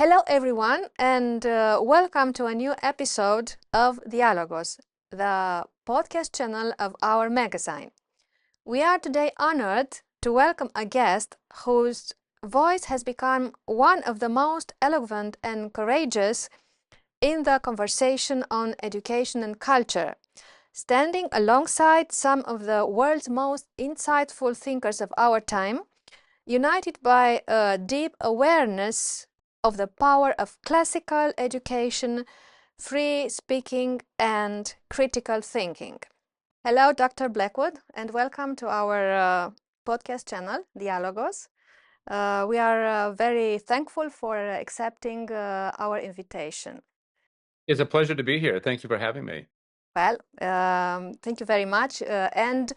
Hello everyone, and welcome to a new episode of Dialogos, the podcast channel of our magazine. We are today honored to welcome a guest whose voice has become one of the most eloquent and courageous in the conversation on education and culture, standing alongside some of the world's most insightful thinkers of our time, united by a deep awareness of the power of classical education, free speaking, and critical thinking. Hello, Dr. Blackwood, and welcome to our podcast channel, Dialogos. We are very thankful for accepting our invitation. It's a pleasure to be here. Thank you for having me. Well, thank you very much. And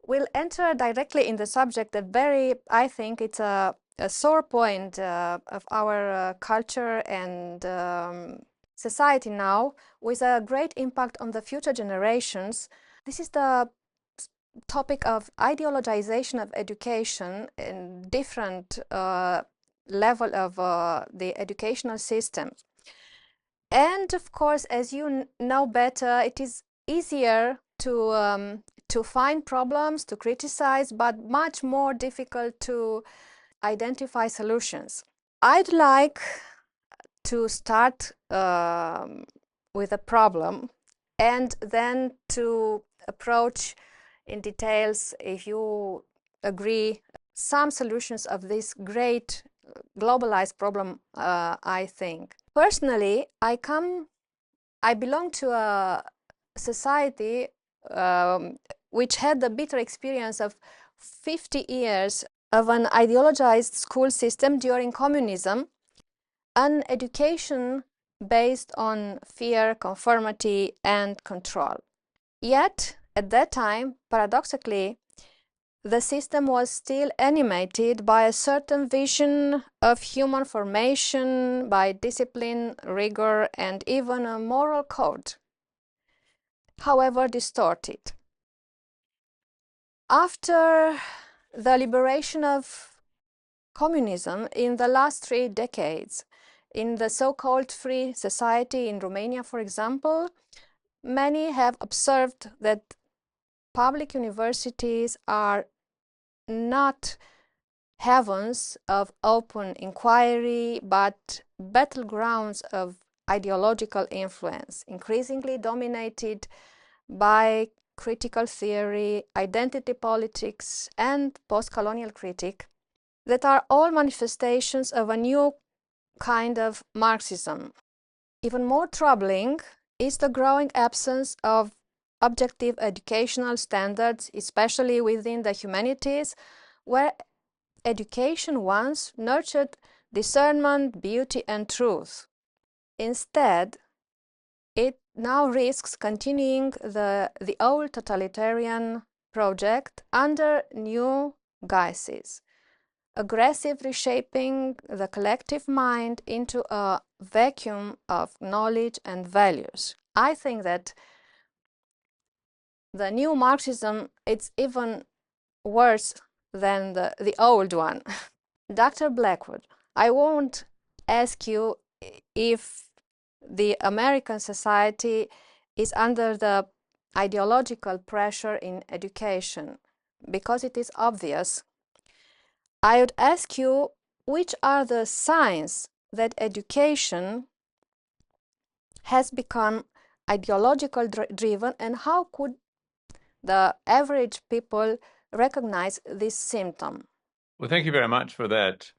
we'll enter directly in the subject that I think it's a sore point of our culture and society now, with a great impact on the future generations. This is the topic of ideologization of education in different level of the educational system. And of course, as you know better, it is easier to find problems, to criticize, but much more difficult to identify solutions. I'd like to start with a problem and then to approach in details, if you agree, some solutions of this great globalized problem, I think. Personally, I belong to a society which had the bitter experience of 50 years of an ideologized school system during communism, an education based on fear, conformity, and control. Yet, at that time, paradoxically, the system was still animated by a certain vision of human formation, by discipline, rigor, and even a moral code, however distorted. After the liberation of communism in the last 3 decades, in the so-called free society in Romania, for example, many have observed that public universities are not heavens of open inquiry, but battlegrounds of ideological influence, increasingly dominated by critical theory, identity politics, and post-colonial critique, that are all manifestations of a new kind of Marxism. Even more troubling is the growing absence of objective educational standards, especially within the humanities, where education once nurtured discernment, beauty, and truth. Instead, it now risks continuing the old totalitarian project under new guises, aggressive reshaping the collective mind into a vacuum of knowledge and values. I think that the new Marxism, it's even worse than the old one. Dr. Blackwood, I won't ask you if the American society is under the ideological pressure in education, because it is obvious. I would ask you, which are the signs that education has become ideological driven, and how could the average people recognize this symptom? Well, thank you very much for that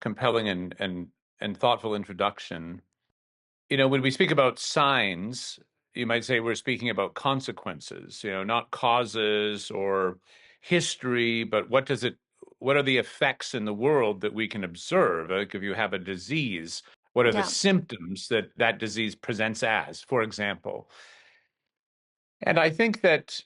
compelling and thoughtful introduction. You know, when we speak about signs, you might say we're speaking about consequences, not causes or history, but what are the effects in the world that we can observe? Like if you have a disease, what are the Yeah. symptoms that that disease presents as, for example? And I think that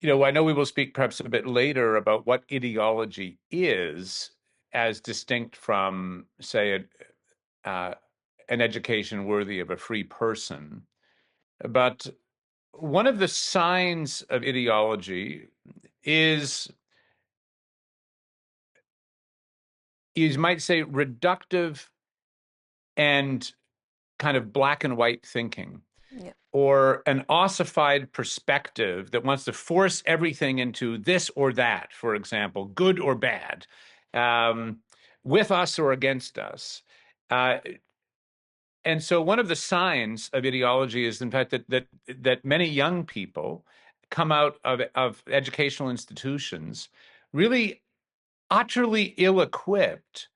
I know we will speak perhaps a bit later about what ideology is as distinct from, say, uh, an education worthy of a free person. But one of the signs of ideology is you might say, reductive and kind of black and white thinking, Yeah. or an ossified perspective that wants to force everything into this or that, for example, good or bad, um, with us or against us. Uh, and so one of the signs of ideology is, in fact, that many young people come out of educational institutions really utterly ill-equipped,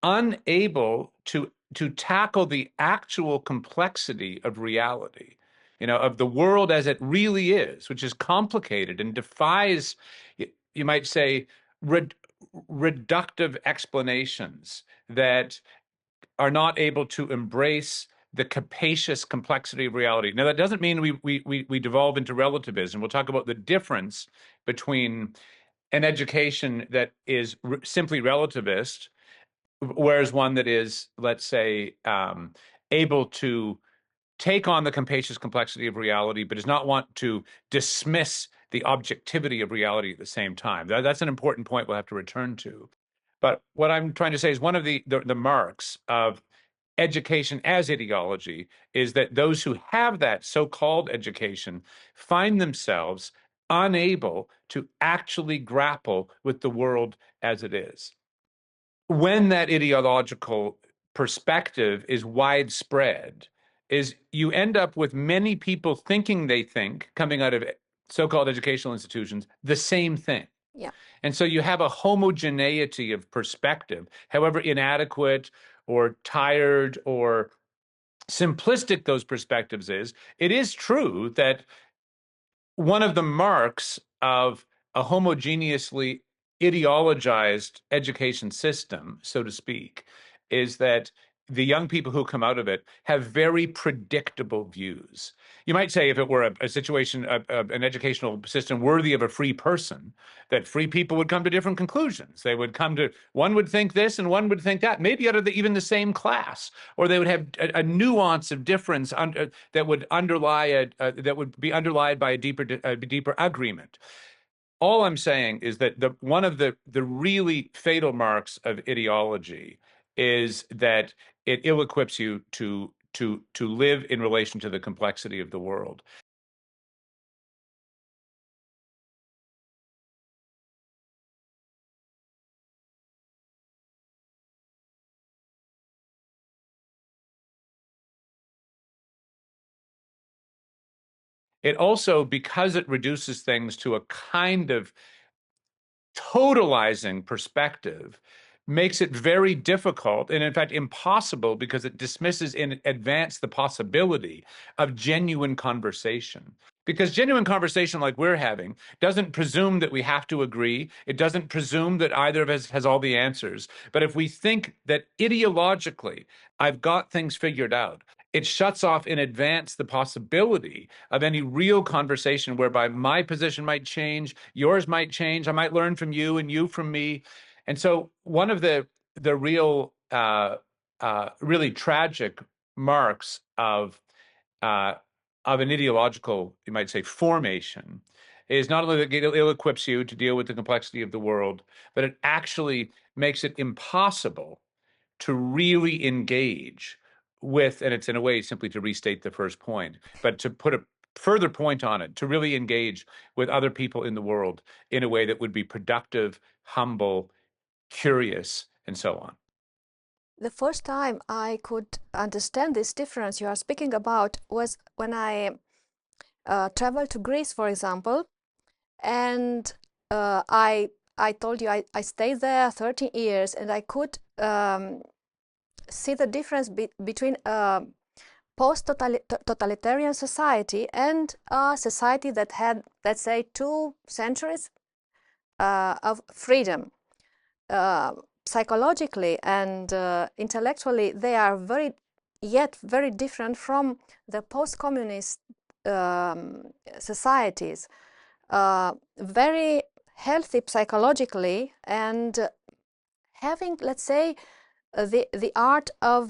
unable to tackle the actual complexity of reality, of the world as it really is, which is complicated and defies, you might say, reductive explanations that are not able to embrace the capacious complexity of reality. Now, that doesn't mean we devolve into relativism. We'll talk about the difference between an education that is simply relativist, whereas one that is, let's say, able to take on the capacious complexity of reality, but does not want to dismiss the objectivity of reality at the same time. That's an important point we'll have to return to. But what I'm trying to say is one of the marks of education as ideology is that those who have that so-called education find themselves unable to actually grapple with the world as it is. When that ideological perspective is widespread, is you end up with many people thinking they think, coming out of so-called educational institutions, the same thing. Yeah. And so you have a homogeneity of perspective, however inadequate or tired or simplistic those perspectives is. It is true that one of the marks of a homogeneously ideologized education system, so to speak, is that the young people who come out of it have very predictable views. You might say if it were a situation, an educational system worthy of a free person, that free people would come to different conclusions. They would come to, one would think this and one would think that, maybe out of even the same class, or they would have a nuance of difference that would that would be underlied by a deeper agreement. All I'm saying is that one of the really fatal marks of ideology is that it ill-equips you to live in relation to the complexity of the world. It also, because it reduces things to a kind of totalizing perspective, makes it very difficult and, in fact, impossible, because it dismisses in advance the possibility of genuine conversation. Because genuine conversation like we're having doesn't presume that we have to agree. It doesn't presume that either of us has all the answers. But if we think that ideologically, I've got things figured out, it shuts off in advance the possibility of any real conversation whereby my position might change, yours might change, I might learn from you and you from me. And so one of the real, really tragic marks of an ideological, you might say, formation is not only that it ill-equips you to deal with the complexity of the world, but it actually makes it impossible to really engage with, and it's in a way simply to restate the first point, but to put a further point on it, to really engage with other people in the world in a way that would be productive, humble, curious, and so on. The first time I could understand this difference you are speaking about was when I traveled to Greece, for example, and I told you I stayed there 13 years, and I could see the difference between a post-totalitarian society and a society that had, let's say, 2 centuries of freedom. Psychologically and intellectually, they are very different from the post-communist societies. Very healthy psychologically, and having, let's say, the art of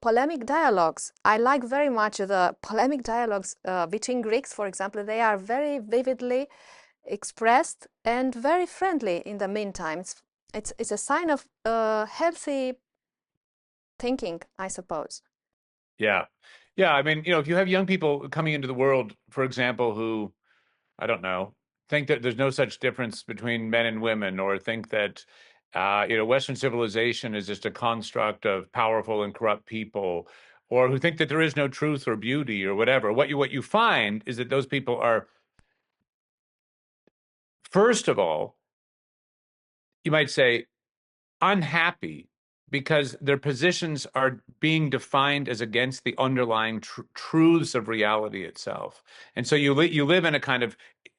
polemic dialogues. I like very much the polemic dialogues between Greeks, for example. They are very vividly expressed and very friendly in the meantime. it's a sign of healthy thinking, I suppose. Yeah. Yeah. I mean, if you have young people coming into the world, for example, who, I don't know, think that there's no such difference between men and women, or think that, Western civilization is just a construct of powerful and corrupt people, or who think that there is no truth or beauty or whatever. What you find is that those people are, first of all, you might say, unhappy because their positions are being defined as against the underlying truths of reality itself. And so you live in a kind of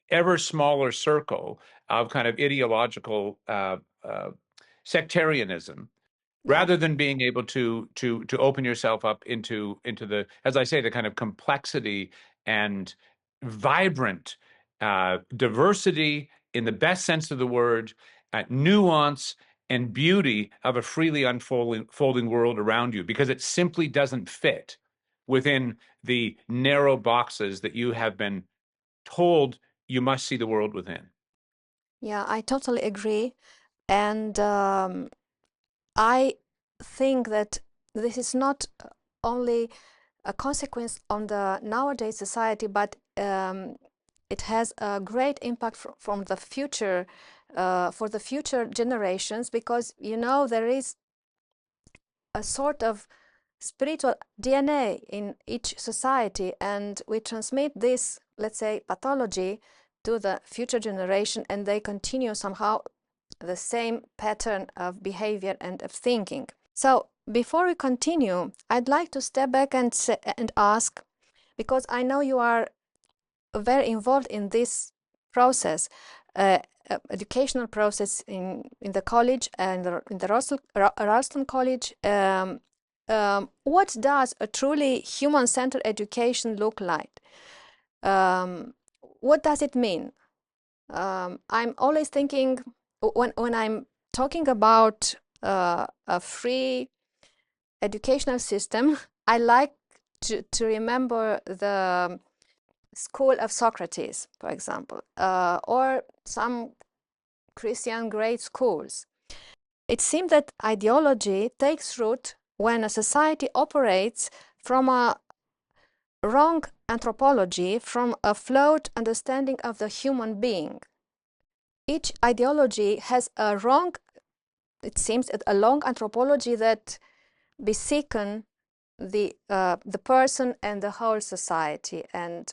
ever smaller circle of kind of ideological sectarianism, Yeah, rather than being able to open yourself up into the, as I say, the kind of complexity and vibrant diversity in the best sense of the word, nuance and beauty of a freely unfolding world around you, because it simply doesn't fit within the narrow boxes that you have been told you must see the world within. yeah, I totally agree. And I think that this is not only a consequence on the nowadays society, but it has a great impact from the future, for the future generations, because there is a sort of spiritual DNA in each society, and we transmit this, let's say, pathology to the future generation, and they continue somehow the same pattern of behavior and of thinking. So before we continue, I'd like to step back and ask, because I know you are very involved in this process, educational process in the college and in the Ralston College. What does a truly human-centered education look like? What does it mean? I'm always thinking, when I'm talking about a free educational system, I like to remember the school of Socrates, for example, or some Christian great schools. It seems that ideology takes root when a society operates from a wrong anthropology, from a flawed understanding of the human being. Each ideology has a wrong, it seems, a wrong anthropology that beseeken the person and the whole society. And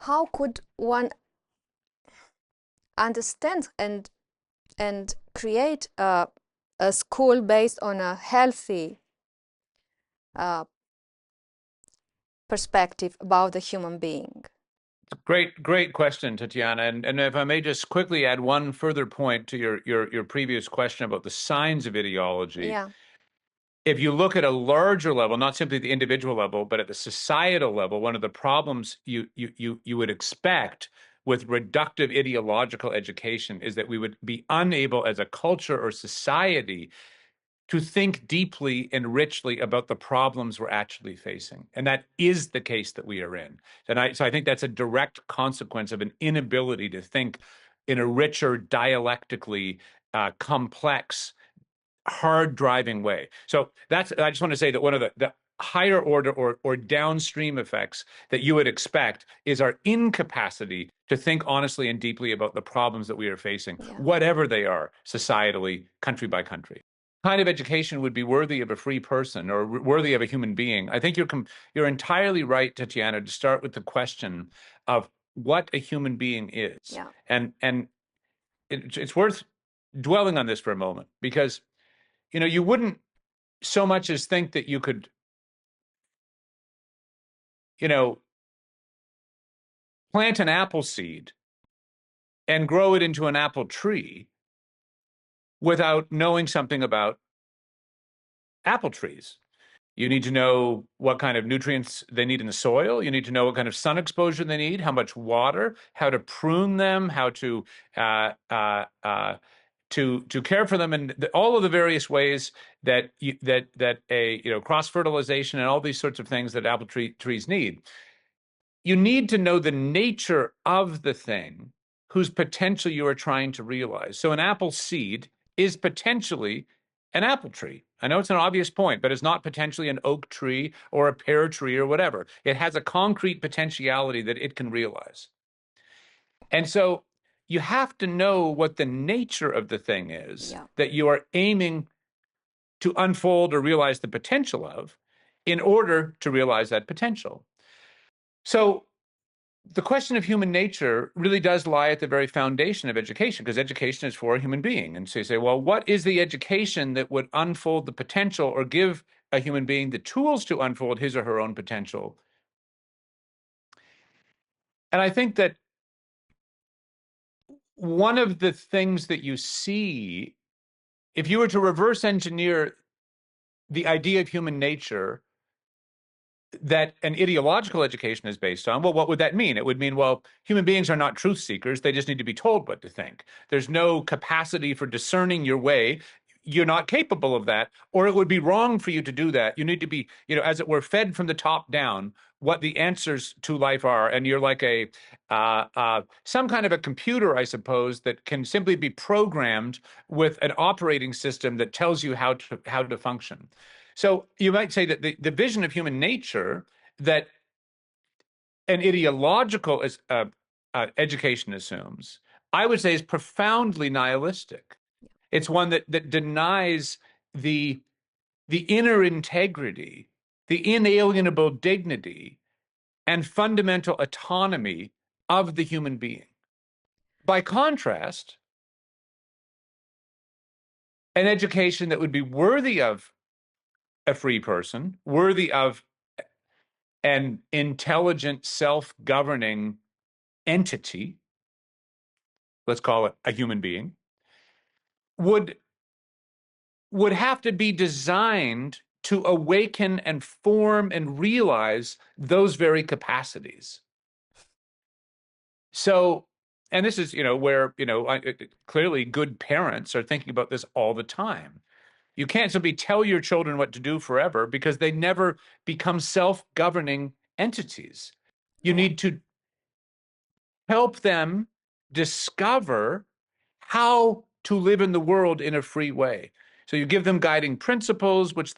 how could one understand and create a school based on a healthy perspective about the human being? Great question, Tatiana. And if I may just quickly add one further point to your previous question about the signs of ideology. Yeah, If you look at a larger level, not simply the individual level, but at the societal level, one of the problems you would expect with reductive ideological education is that we would be unable as a culture or society to think deeply and richly about the problems we're actually facing. And that is the case that we are in. So I think that's a direct consequence of an inability to think in a richer, dialectically complex, hard driving way. So I just want to say that one of the higher order or downstream effects that you would expect is our incapacity to think honestly and deeply about the problems that we are facing, yeah, whatever they are, societally, country by country. Kind of education would be worthy of a free person or worthy of a human being. I think you're entirely right, Tatiana, to start with the question of what a human being is. yeah, And it's worth dwelling on this for a moment, because you wouldn't so much as think that you could, you know, plant an apple seed and grow it into an apple tree without knowing something about apple trees. You need to know what kind of nutrients they need in the soil. You need to know what kind of sun exposure they need, how much water, how to prune them, how uh, uh, uh, to care for them, and all of the various ways that a cross fertilization and all these sorts of things that trees need. You need to know the nature of the thing whose potential you are trying to realize. So an apple seed is potentially an apple tree. I know it's an obvious point, but it's not potentially an oak tree or a pear tree or whatever. It has a concrete potentiality that it can realize. And so you have to know what the nature of the thing is that you are aiming to unfold or realize the potential of in order to realize that potential. So the question of human nature really does lie at the very foundation of education, because education is for a human being. And so you say, well, what is the education that would unfold the potential or give a human being the tools to unfold his or her own potential? And I think that one of the things that you see, if you were to reverse engineer the idea of human nature that an ideological education is based on, well, what would that mean? It would mean, well, human beings are not truth seekers. They just need to be told what to think. There's no capacity for discerning your way. You're not capable of that, or it would be wrong for you to do that. You need to be, as it were, fed from the top down what the answers to life are. And you're like some kind of a computer, I suppose, that can simply be programmed with an operating system that tells you how to function. So you might say that the vision of human nature that an ideological education assumes, I would say, is profoundly nihilistic. It's one that denies the inner integrity, the inalienable dignity, and fundamental autonomy of the human being. By contrast, an education that would be worthy of a free person, worthy of an intelligent, self-governing entity, let's call it a human being, would have to be designed to awaken and form and realize those very capacities. So, and this is, where, clearly good parents are thinking about this all the time. You can't simply tell your children what to do forever because they never become self-governing entities. You need to help them discover how to live in the world in a free way. So you give them guiding principles, which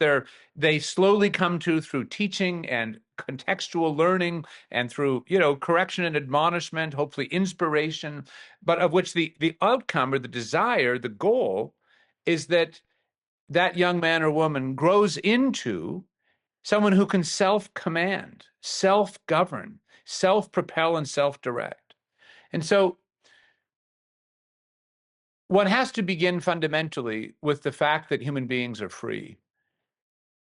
they slowly come to through teaching and contextual learning and through, correction and admonishment, hopefully inspiration, but of which the outcome or the desire, the goal is that young man or woman grows into someone who can self-command, self-govern, self-propel, and self-direct. And so one has to begin fundamentally with the fact that human beings are free.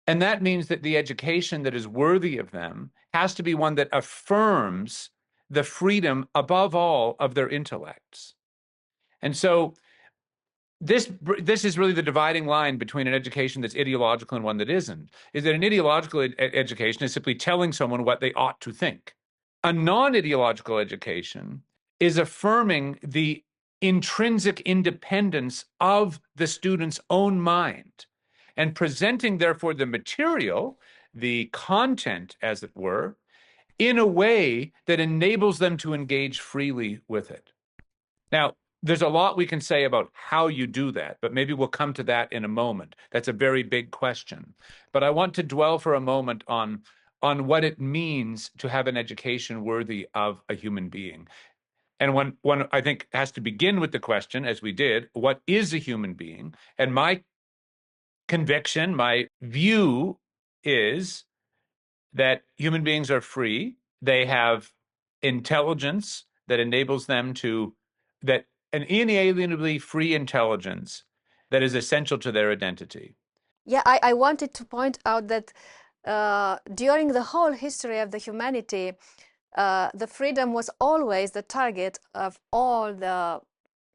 And that means that the education that is worthy of them has to be one that affirms the freedom above all of their intellects. And so this is really the dividing line between an education that's ideological and one that isn't, is that an ideological education is simply telling someone what they ought to think. A non-ideological education is affirming the intrinsic independence of the student's own mind and presenting, therefore, the material, the content, as it were, in a way that enables them to engage freely with it. Now, there's a lot we can say about how you do that, but maybe we'll come to that in a moment. That's a very big question. But I want to dwell for a moment on what it means to have an education worthy of a human being. And one I think has to begin with the question, as we did, what is a human being? And my conviction, my view is that human beings are free. They have intelligence that enables them that an inalienably free intelligence that is essential to their identity. Yeah, I wanted to point out that during the whole history of the humanity, the freedom was always the target of all the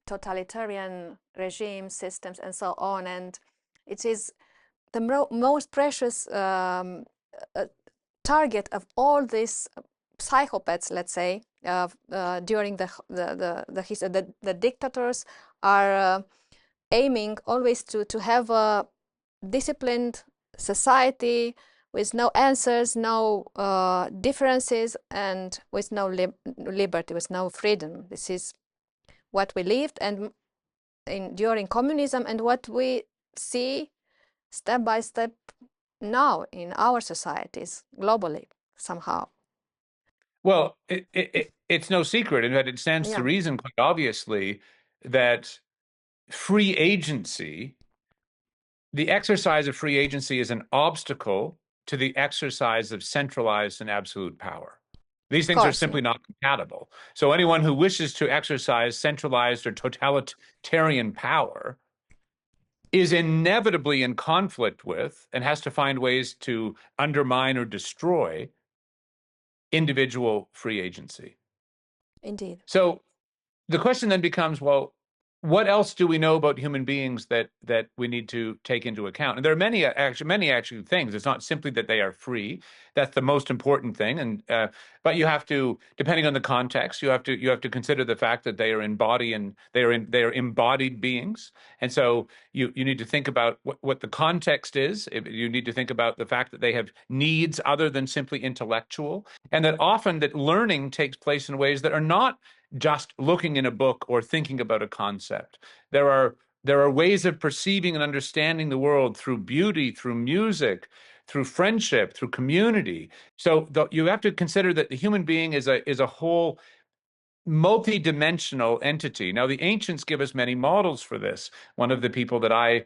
totalitarian regime systems and so on. And it is the most precious target of all these psychopaths, let's say, during the history. The dictators are aiming always to have a disciplined society with no answers, no differences, and with no liberty, with no freedom. This is what we lived and during communism and what we see step by step now in our societies globally somehow. Well, it's no secret, in that it stands to Yeah, reason quite obviously that free agency, the exercise of free agency, is an obstacle to the exercise of centralized and absolute power. These of things are course. Yeah, simply not compatible. So anyone who wishes to exercise centralized or totalitarian power is inevitably in conflict with and has to find ways to undermine or destroy individual free agency. indeed. So the question then becomes, well, what else do we know about human beings that we need to take into account? And there are many actually things. It's not simply that they are free. That's the most important thing. And but you have to, depending on the context, you have to consider the fact that they are they are embodied beings. And so you need to think about what the context is. You need to think about the fact that they have needs other than simply intellectual, and that often that learning takes place in ways that are not just looking in a book or thinking about a concept. There are ways of perceiving and understanding the world through beauty, through music, through friendship, through community. So you have to consider that the human being is a whole multi-dimensional entity. Now, the ancients give us many models for this. One of the people that I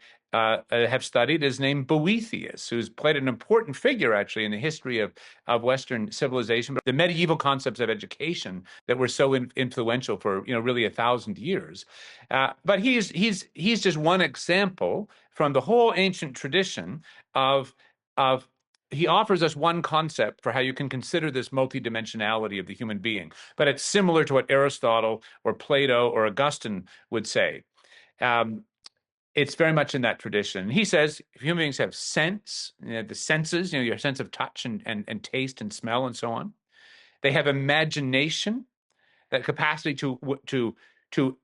have studied is named Boethius, who's played an important figure actually in the history of Western civilization, but the medieval concepts of education that were so influential for really 1,000 years. But he's just one example from the whole ancient tradition of he offers us one concept for how you can consider this multidimensionality of the human being. But it's similar to what Aristotle or Plato or Augustine would say. It's very much in that tradition. He says human beings have sense, the senses, your sense of touch and taste and smell and so on. They have imagination, that capacity to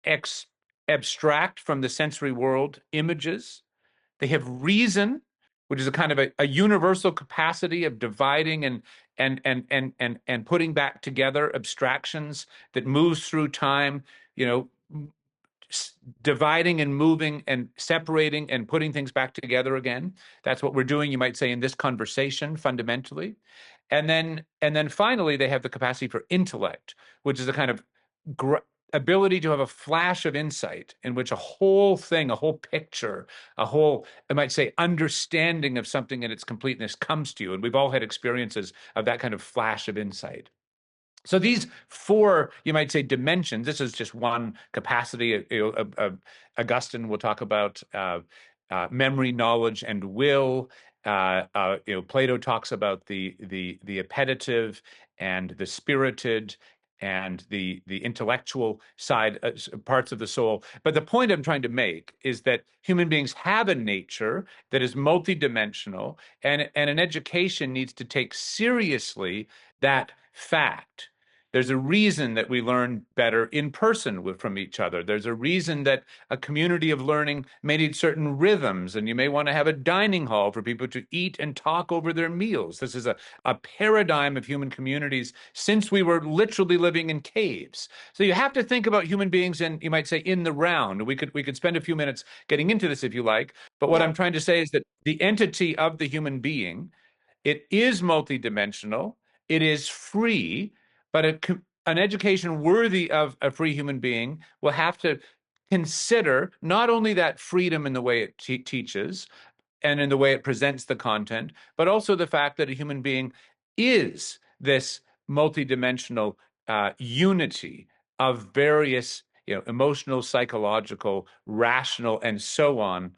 abstract from the sensory world images. They have reason, which is a kind of a universal capacity of dividing and putting back together abstractions that moves through time, dividing and moving and separating and putting things back together again. That's what we're doing, you might say, in this conversation fundamentally. And then finally, they have the capacity for intellect, which is a kind of ability to have a flash of insight in which a whole thing, a whole picture, a whole, I might say, understanding of something in its completeness comes to you. And we've all had experiences of that kind of flash of insight. So these four, you might say, dimensions, this is just one capacity. Augustine will talk about memory, knowledge, and will. Plato talks about the appetitive and the spirited and the intellectual side, parts of the soul. But the point I'm trying to make is that human beings have a nature that is multidimensional, and an education needs to take seriously that fact. There's a reason that we learn better in person from each other. There's a reason that a community of learning may need certain rhythms, and you may want to have a dining hall for people to eat and talk over their meals. This is a paradigm of human communities since we were literally living in caves. So you have to think about human beings in, you might say, in the round. We could spend a few minutes getting into this if you like, but what Yeah, I'm trying to say is that the entity of the human being, it is multidimensional, it is free, but an education worthy of a free human being will have to consider not only that freedom in the way it teaches and in the way it presents the content, but also the fact that a human being is this multidimensional unity of various, emotional, psychological, rational, and so on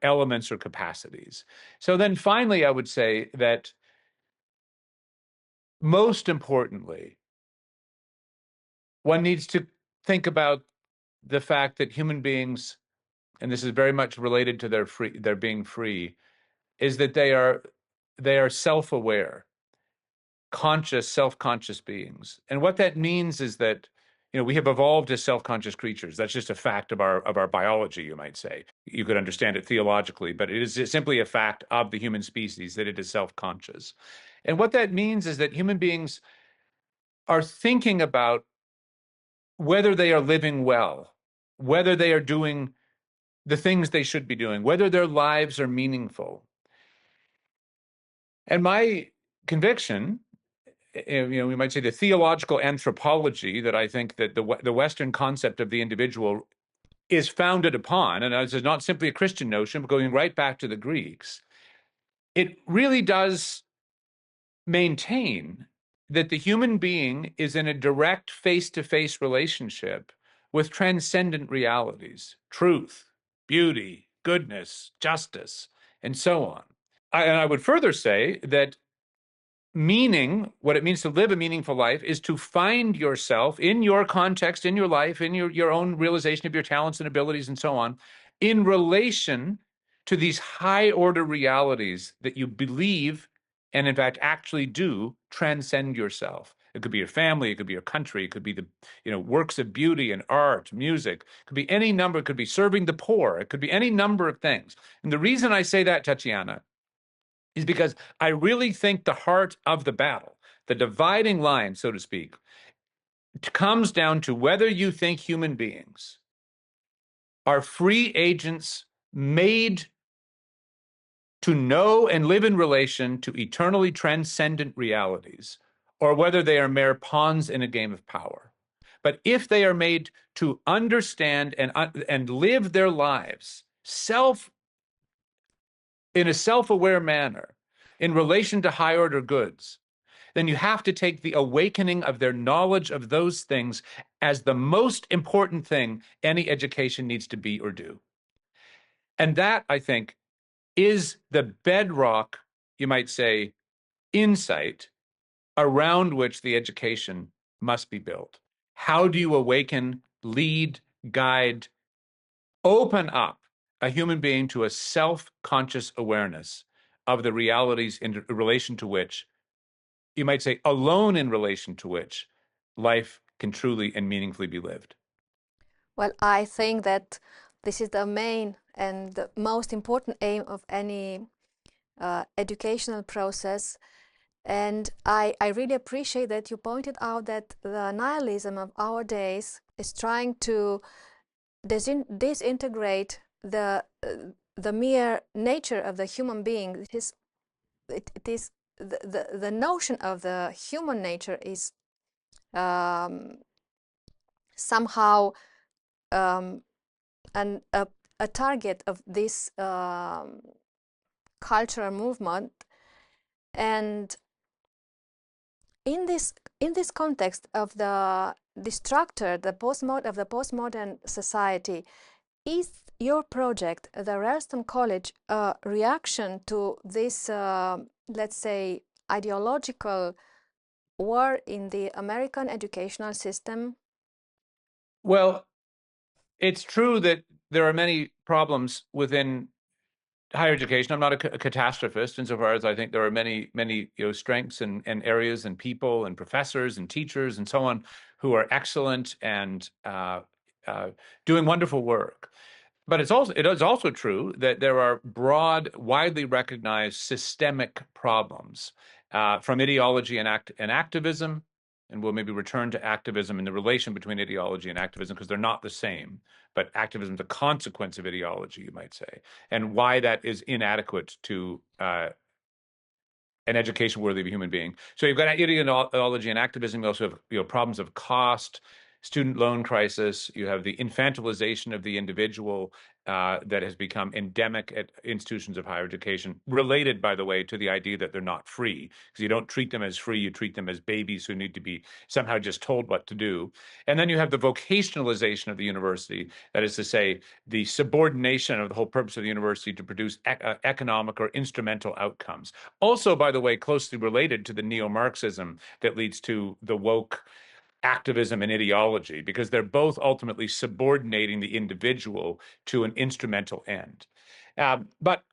elements or capacities. So then finally, I would say that most importantly, one needs to think about the fact that human beings, and this is very much related to their being free, is that they are self-aware, conscious, self-conscious beings. And what that means is that we have evolved as self-conscious creatures. That's just a fact of our biology, you might say. You could understand it theologically, but it is simply a fact of the human species that it is self-conscious. And what that means is that human beings are thinking about whether they are living well, whether they are doing the things they should be doing, whether their lives are meaningful. And my conviction, we might say the theological anthropology that I think that the Western concept of the individual is founded upon, and this is not simply a Christian notion, but going right back to the Greeks, it really does maintain that the human being is in a direct face-to-face relationship with transcendent realities, truth, beauty, goodness, justice, and so on. And I would further say that meaning, what it means to live a meaningful life, is to find yourself in your context, in your life, in your own realization of your talents and abilities and so on, in relation to these high order realities that you believe and in fact actually do transcend yourself. It could be your family, it could be your country, it could be the works of beauty and art, music, it could be any number, it could be serving the poor, it could be any number of things. And the reason I say that, Tatiana, is because I really think the heart of the battle, the dividing line, so to speak, comes down to whether you think human beings are free agents made to know and live in relation to eternally transcendent realities, or whether they are mere pawns in a game of power. But if they are made to understand and live their lives in a self-aware manner in relation to high order goods, then you have to take the awakening of their knowledge of those things as the most important thing any education needs to be or do. And that, I think, is the bedrock, you might say, insight around which the education must be built. How do you awaken, lead, guide, open up a human being to a self-conscious awareness of the realities in relation to which, you might say, alone in relation to which life can truly and meaningfully be lived? Well, I think that this is the main and the most important aim of any educational process. And I really appreciate that you pointed out that the nihilism of our days is trying to disintegrate the mere nature of the human being. It is the notion of the human nature is somehow a target of this cultural movement. And in this context of the destructor, the postmodern society, is your project, the Ralston College, a reaction to this, let's say, ideological war in the American educational system? Well, it's true that there are many problems within higher education. I'm not a catastrophist insofar as I think there are many, many strengths and areas and people and professors and teachers and so on who are excellent and doing wonderful work. But it is also true that there are broad, widely recognized systemic problems from ideology and activism, and we'll maybe return to activism and the relation between ideology and activism because they're not the same. But activism is a consequence of ideology, you might say, and why that is inadequate to an education worthy of a human being. So you've got ideology and activism. You also have problems of cost, student loan crisis. You have the infantilization of the individual that has become endemic at institutions of higher education, related, by the way, to the idea that they're not free, because you don't treat them as free, you treat them as babies who need to be somehow just told what to do. And then you have the vocationalization of the university, that is to say, the subordination of the whole purpose of the university to produce economic or instrumental outcomes. Also, by the way, closely related to the neo-Marxism that leads to the woke activism and ideology, because they're both ultimately subordinating the individual to an instrumental end. But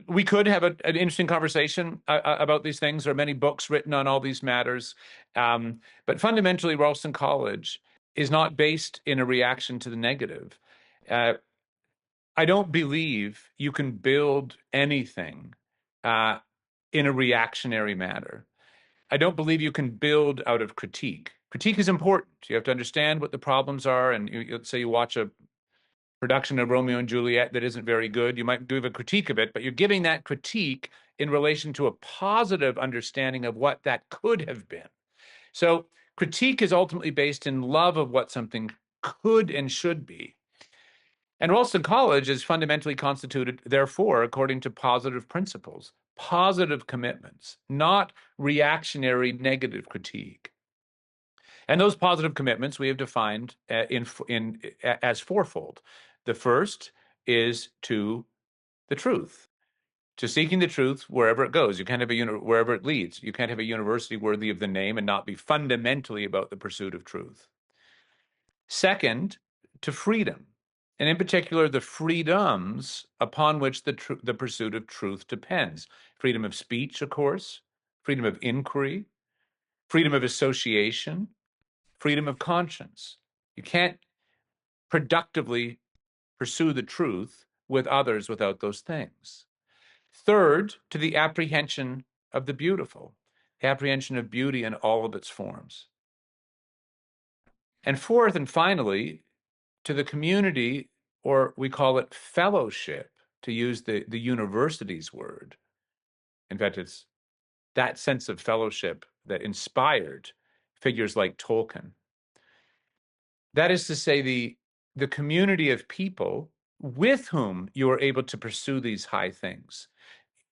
we could have an interesting conversation about these things. There are many books written on all these matters. But fundamentally, Ralston College is not based in a reaction to the negative. I don't believe you can build anything in a reactionary manner. I don't believe you can build out of critique. Critique is important. You have to understand what the problems are. And let's say you watch a production of Romeo and Juliet that isn't very good. You might give a critique of it, but you're giving that critique in relation to a positive understanding of what that could have been. So critique is ultimately based in love of what something could and should be. And Ralston College is fundamentally constituted, therefore, according to positive principles, positive commitments, not reactionary negative critique. And those positive commitments we have defined as fourfold. The first is to the truth, to seeking the truth wherever it goes. You can't have wherever it leads. You can't have a university worthy of the name and not be fundamentally about the pursuit of truth. Second, to freedom, and in particular, the freedoms upon which the pursuit of truth depends. Freedom of speech, of course, freedom of inquiry, freedom of association, freedom of conscience. You can't productively pursue the truth with others without those things. Third, to the apprehension of the beautiful, the apprehension of beauty in all of its forms. And fourth, and finally, to the community, or we call it fellowship, to use the university's word. In fact, it's that sense of fellowship that inspired figures like Tolkien. That is to say, the community of people with whom you are able to pursue these high things.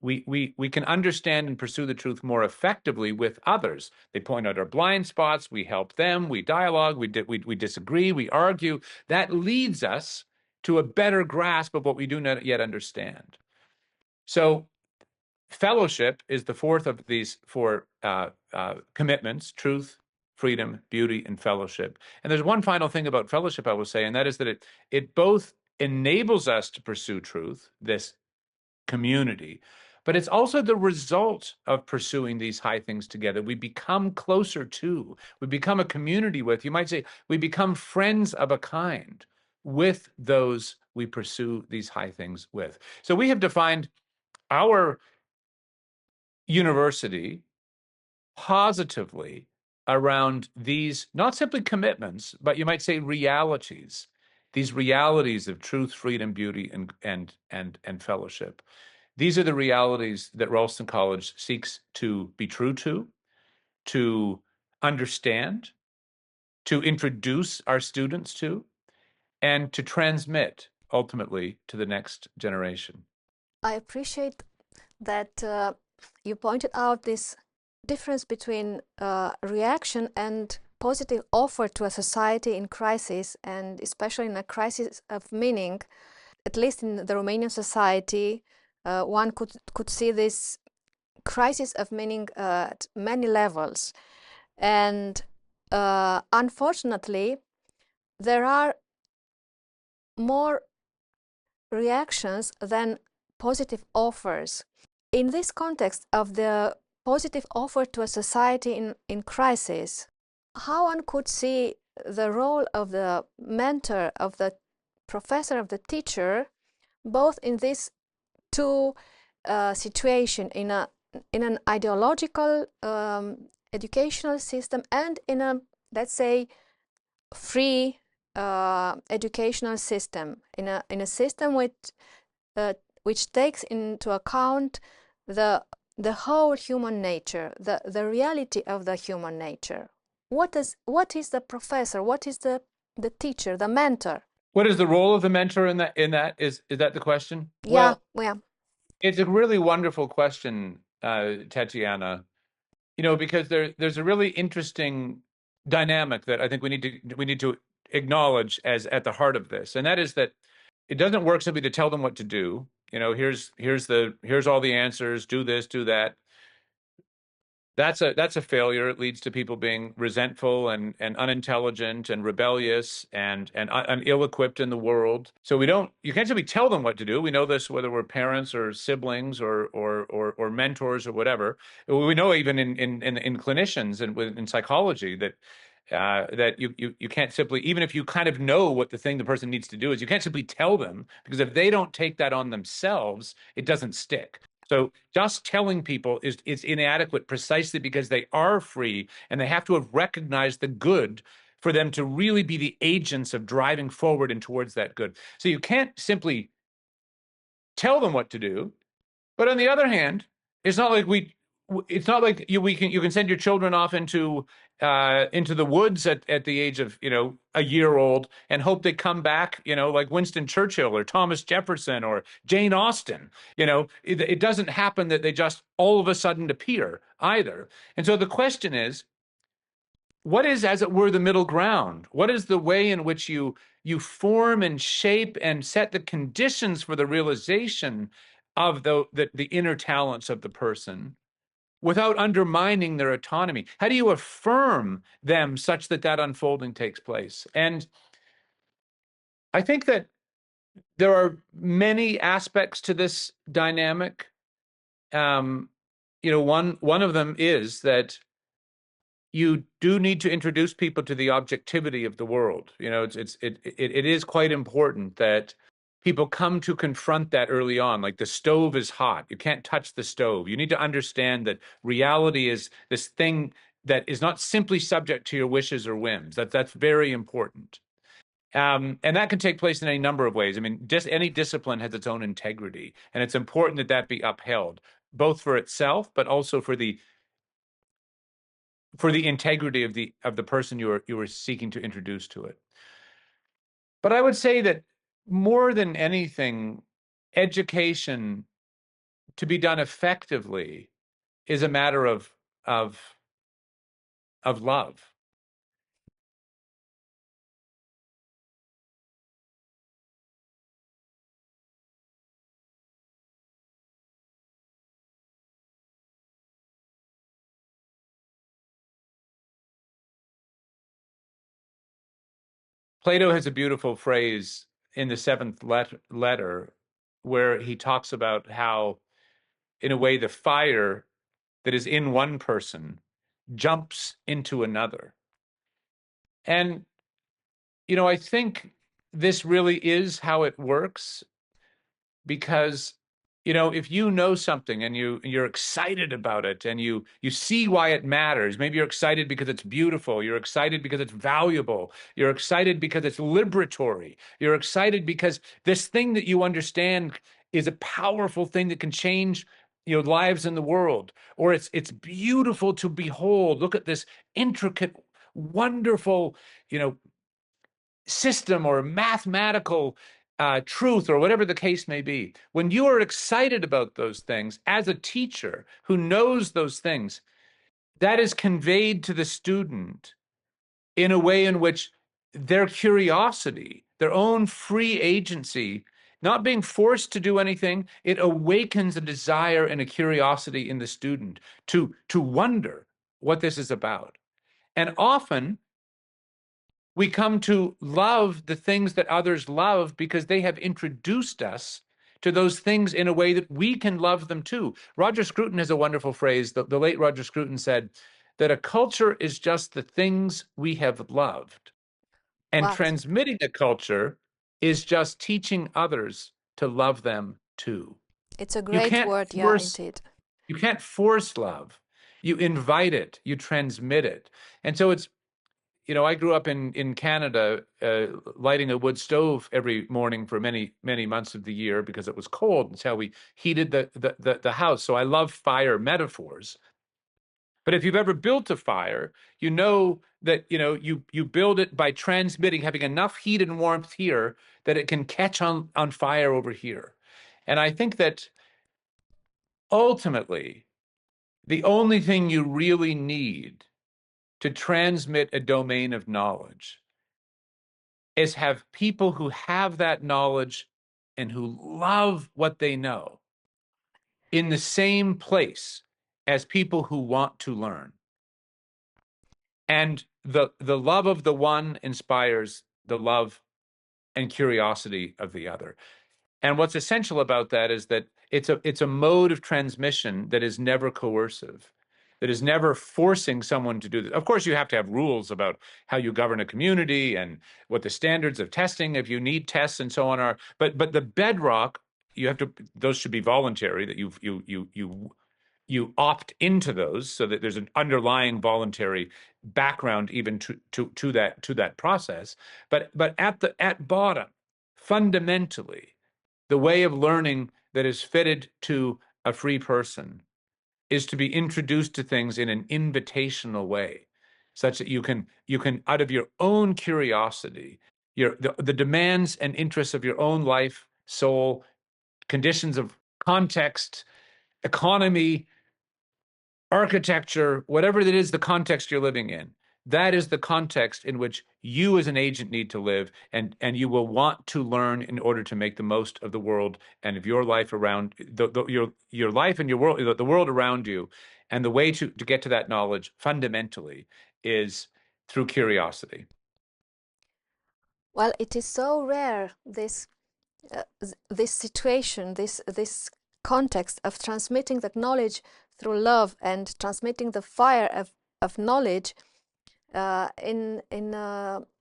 We can understand and pursue the truth more effectively with others. They point out our blind spots, we help them, we dialogue, we disagree, we argue. That leads us to a better grasp of what we do not yet understand. So fellowship is the fourth of these four commitments: truth, freedom, beauty, and fellowship. And there's one final thing about fellowship I will say, and that is that it both enables us to pursue truth, this community, but it's also the result of pursuing these high things together. We become closer to, we become a community with, you might say, we become friends of a kind with those we pursue these high things with. So we have defined our university positively around these, not simply commitments, but you might say realities, these realities of truth, freedom, beauty, and fellowship. These are the realities that Ralston College seeks to be true to understand, to introduce our students to, and to transmit ultimately to the next generation. I appreciate that you pointed out this difference between reaction and positive offer to a society in crisis, and especially in a crisis of meaning. At least in the Romanian society, one could see this crisis of meaning at many levels. And unfortunately, there are more reactions than positive offers. In this context of the positive offer to a society in crisis, how one could see the role of the mentor, of the professor, of the teacher, both in these two situations, in an ideological educational system and in a, let's say, free educational system, in a system which takes into account the whole human nature, the reality of the human nature. What is the professor? What is the teacher, the mentor? What is the role of the mentor in that? Is that the question? Yeah, Well, yeah. it's a really wonderful question, Tatiana. Because there's a really interesting dynamic that I think we need to acknowledge as at the heart of this, and that is that it doesn't work simply to tell them what to do. Here's all the answers. Do this, do that. That's a failure. It leads to people being resentful and unintelligent and rebellious and ill-equipped in the world. So you can't simply tell them what to do. We know this whether we're parents or siblings or mentors or whatever. We know even in clinicians and in psychology that you can't simply, even if you kind of know what the thing the person needs to do is, you can't simply tell them, because if they don't take that on themselves, it doesn't stick. So just telling people is inadequate precisely because they are free and they have to have recognized the good for them to really be the agents of driving forward and towards that good. So you can't simply tell them what to do. But on the other hand, it's not like you can send your children off into the woods at the age of a year old and hope they come back like Winston Churchill or Thomas Jefferson or Jane Austen. It doesn't happen that they just all of a sudden appear either. And so the question is, what is, as it were, the middle ground? What is the way in which you form and shape and set the conditions for the realization of the inner talents of the person without undermining their autonomy? How do you affirm them such that that unfolding takes place? And I think that there are many aspects to this dynamic. One of them is that you do need to introduce people to the objectivity of the world. It is quite important that people come to confront that early on. Like, the stove is hot. You can't touch the stove. You need to understand that reality is this thing that is not simply subject to your wishes or whims. That's very important. And that can take place in any number of ways. I mean, just any discipline has its own integrity, and it's important that that be upheld, both for itself, but also for the integrity of the person you are seeking to introduce to it. But I would say that more than anything, education to be done effectively is a matter of love. Plato has a beautiful phrase in the seventh letter where he talks about how, in a way, the fire that is in one person jumps into another. And, I think this really is how it works, because if you know something and you're excited about it and you see why it matters. Maybe you're excited because it's beautiful, you're excited because it's valuable, you're excited because it's liberatory, you're excited because this thing that you understand is a powerful thing that can change lives in the world, or it's beautiful to behold. Look at this intricate, wonderful system or mathematical truth, or whatever the case may be. When you are excited about those things as a teacher who knows those things, that is conveyed to the student in a way in which their curiosity, their own free agency, not being forced to do anything, it awakens a desire and a curiosity in the student to wonder what this is about. And often we come to love the things that others love because they have introduced us to those things in a way that we can love them too. Roger Scruton has a wonderful phrase. The late Roger Scruton said that a culture is just the things we have loved. And Wow, transmitting a culture is just teaching others to love them too. it's a You great can't word, yeah, force indeed. you can't force love. You invite it, you transmit it. And so it's I grew up in Canada, lighting a wood stove every morning for many, many months of the year because it was cold. It's how we heated the house. So I love fire metaphors. But if you've ever built a fire, you know that you build it by transmitting, having enough heat and warmth here that it can catch on fire over here. And I think that ultimately, the only thing you really need to transmit a domain of knowledge is have people who have that knowledge and who love what they know in the same place as people who want to learn. And the love of the one inspires the love and curiosity of the other. And what's essential about that is that it's a mode of transmission that is never coercive, that is never forcing someone to do this. Of course, you have to have rules about how you govern a community and what the standards of testing, if you need tests and so on, are. But the bedrock you have to, those should be voluntary, that you opt into those, so that there's an underlying voluntary background even to that process. But at bottom, fundamentally, the way of learning that is fitted to a free person is to be introduced to things in an invitational way, such that you can out of your own curiosity, the demands and interests of your own life, soul, conditions of context, economy, architecture, whatever it is, the context you're living in, that is the context in which you as an agent need to live, and you will want to learn in order to make the most of the world and of your life around your life and your world, the world around you. And the way to get to that knowledge fundamentally is through curiosity. Well, it is so rare, this situation, this context of transmitting that knowledge through love and transmitting the fire of knowledge in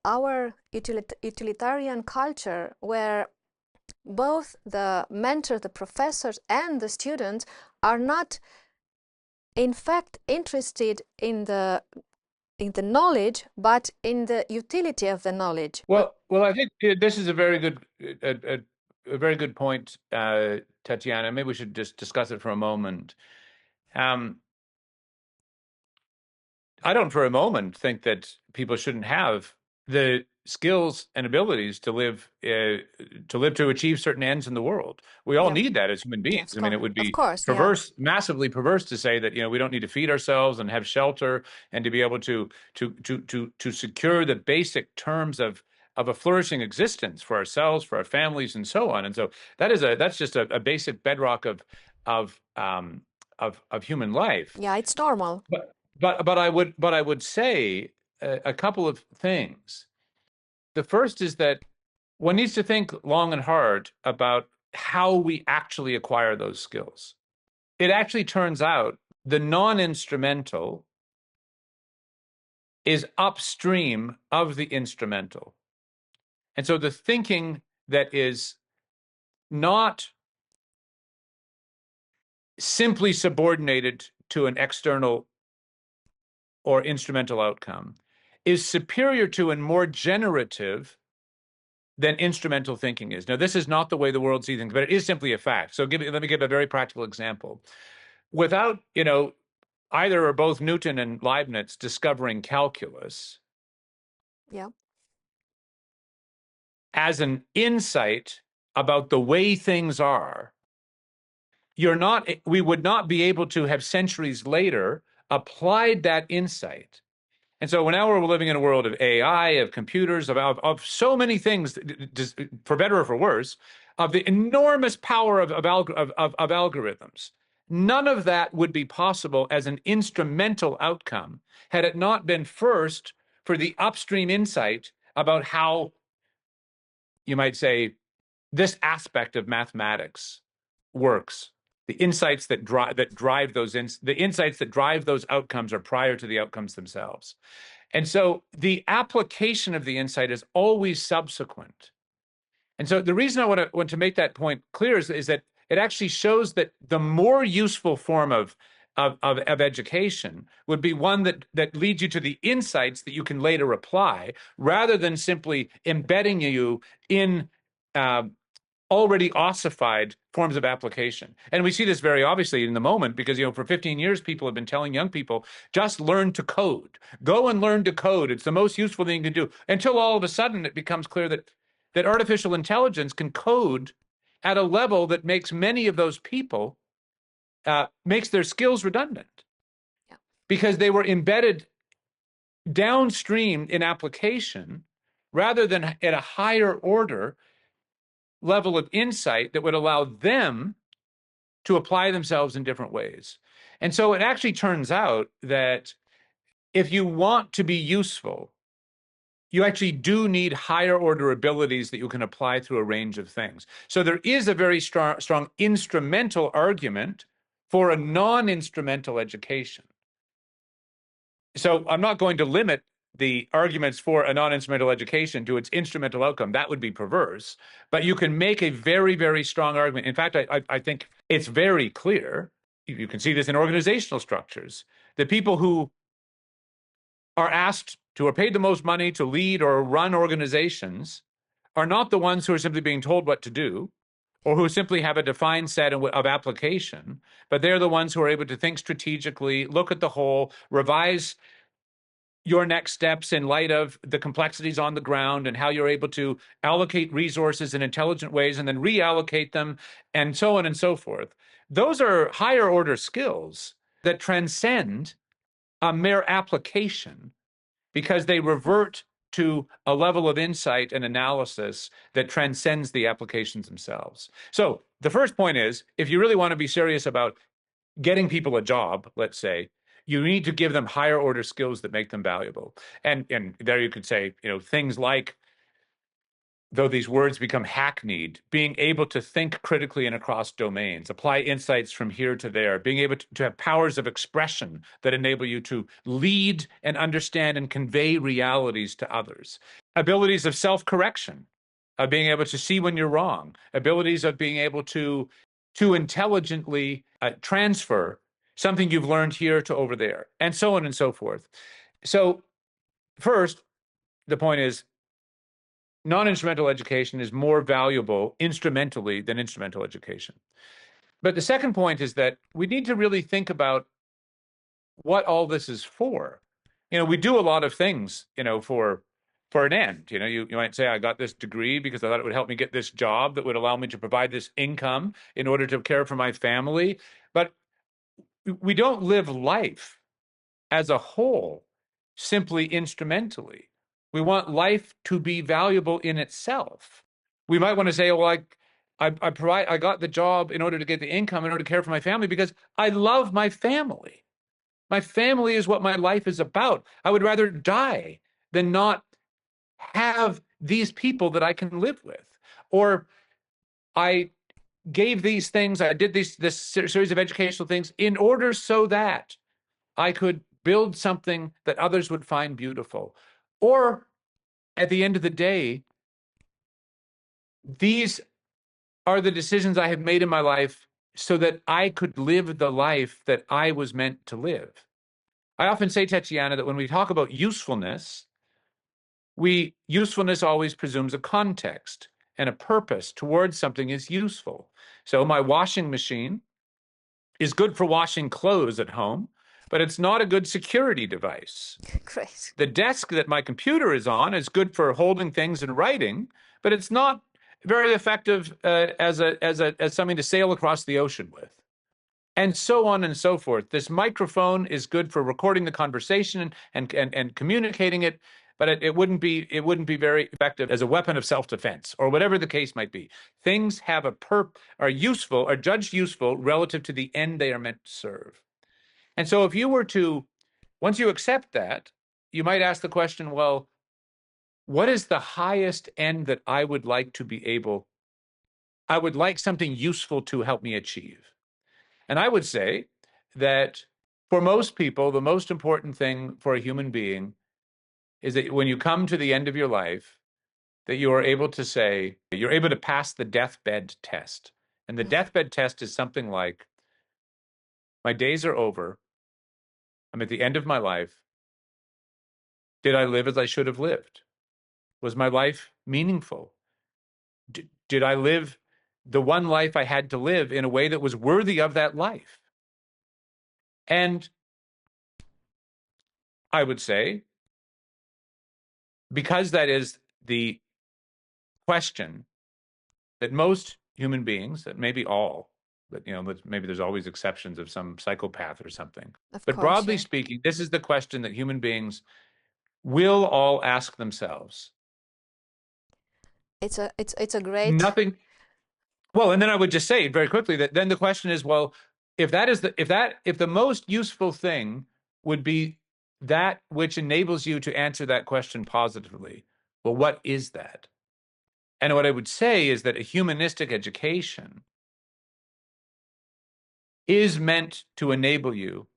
our utilitarian culture, where both the mentor, the professors, and the students are not, in fact, interested in the knowledge, but in the utility of the knowledge. Well, I think this is a very good point, Tatiana. Maybe we should just discuss it for a moment. I don't for a moment think that people shouldn't have the skills and abilities to live to achieve certain ends in the world. We all Yeah. need that as human beings. Yes, I mean, it would of be course, yeah. perverse, massively perverse to say that, we don't need to feed ourselves and have shelter and to be able to secure the basic terms of a flourishing existence for ourselves, for our families, and so on. And so that's just a basic bedrock of human life. Yeah, it's normal. But I would say a couple of things. The first is that one needs to think long and hard about how we actually acquire those skills. It actually turns out the non-instrumental is upstream of the instrumental. And so the thinking that is not simply subordinated to an external or instrumental outcome is superior to and more generative than instrumental thinking is. Now, this is not the way the world sees things, but it is simply a fact. So let me give a very practical example. Without, either or both Newton and Leibniz discovering calculus, Yeah. as an insight about the way things are, we would not be able to have centuries later applied that insight. And so now we're living in a world of AI, of computers, of so many things, for better or for worse, of the enormous power of algorithms. None of that would be possible as an instrumental outcome had it not been first for the upstream insight about how, you might say, this aspect of mathematics works. The insights that drive those outcomes are prior to the outcomes themselves. And so the application of the insight is always subsequent. And so the reason I want to make that point clear is that it actually shows that the more useful form of education would be one that leads you to the insights that you can later apply, rather than simply embedding you in already ossified forms of application. And we see this very obviously in the moment because, for 15 years, people have been telling young people, just learn to code. Go and learn to code. It's the most useful thing you can do. Until all of a sudden it becomes clear that artificial intelligence can code at a level that makes many of those people, makes their skills redundant. Yeah. Because they were embedded downstream in application rather than at a higher order level of insight that would allow them to apply themselves in different ways. And so it actually turns out that if you want to be useful, you actually do need higher order abilities that you can apply through a range of things. So there is a very strong instrumental argument for a non-instrumental education. So I'm not going to limit the arguments for a non-instrumental education to its instrumental outcome, that would be perverse. But you can make a very, very strong argument. In fact, I think it's very clear. You can see this in organizational structures. The people who are asked to or paid the most money to lead or run organizations are not the ones who are simply being told what to do or who simply have a defined set of application, but they're the ones who are able to think strategically, look at the whole, revise your next steps in light of the complexities on the ground and how you're able to allocate resources in intelligent ways and then reallocate them and so on and so forth. Those are higher order skills that transcend a mere application because they revert to a level of insight and analysis that transcends the applications themselves. So the first point is, if you really want to be serious about getting people a job, let's say, you need to give them higher order skills that make them valuable. And there you could say, things like, though these words become hackneyed, being able to think critically and across domains, apply insights from here to there, being able to have powers of expression that enable you to lead and understand and convey realities to others, abilities of self-correction, of being able to see when you're wrong, abilities of being able to intelligently transfer something you've learned here to over there, and so on and so forth. So first, the point is, non-instrumental education is more valuable instrumentally than instrumental education. But the second point is that we need to really think about what all this is for. We do a lot of things, for an end. You might say, I got this degree because I thought it would help me get this job that would allow me to provide this income in order to care for my family. But we don't live life as a whole simply instrumentally. We want life to be valuable in itself. We might want to say, well, I got the job in order to get the income, in order to care for my family, because I love my family. My family is what my life is about. I would rather die than not have these people that I can live with. Or I gave these things, I did this series of educational things in order so that I could build something that others would find beautiful. Or at the end of the day, these are the decisions I have made in my life so that I could live the life that I was meant to live. I often say, Tatiana, that when we talk about usefulness always presumes a context and a purpose towards something is useful. So my washing machine is good for washing clothes at home, but it's not a good security device. Great. The desk that my computer is on is good for holding things and writing, but it's not very effective as something to sail across the ocean with. And so on and so forth. This microphone is good for recording the conversation and communicating it, but it wouldn't be very effective as a weapon of self-defense or whatever the case might be. Things have are judged useful relative to the end they are meant to serve. And so if you were to, once you accept that, you might ask the question, well, what is the highest end that I would like something useful to help me achieve? And I would say that for most people, the most important thing for a human being is that when you come to the end of your life, that you are able to say, you're able to pass the deathbed test. And the deathbed test is something like, my days are over. I'm at the end of my life. Did I live as I should have lived? Was my life meaningful? Did I live the one life I had to live in a way that was worthy of that life? And I would say, because that is the question that most human beings, that maybe all, but maybe there's always exceptions of some psychopath or something. But broadly speaking, this is the question that human beings will all ask themselves. It's a great. Nothing. Well, and then I would just say very quickly that then the question is, well, if the most useful thing would be that which enables you to answer that question positively, well, what is that? And what I would say is that a humanistic education is meant to enable you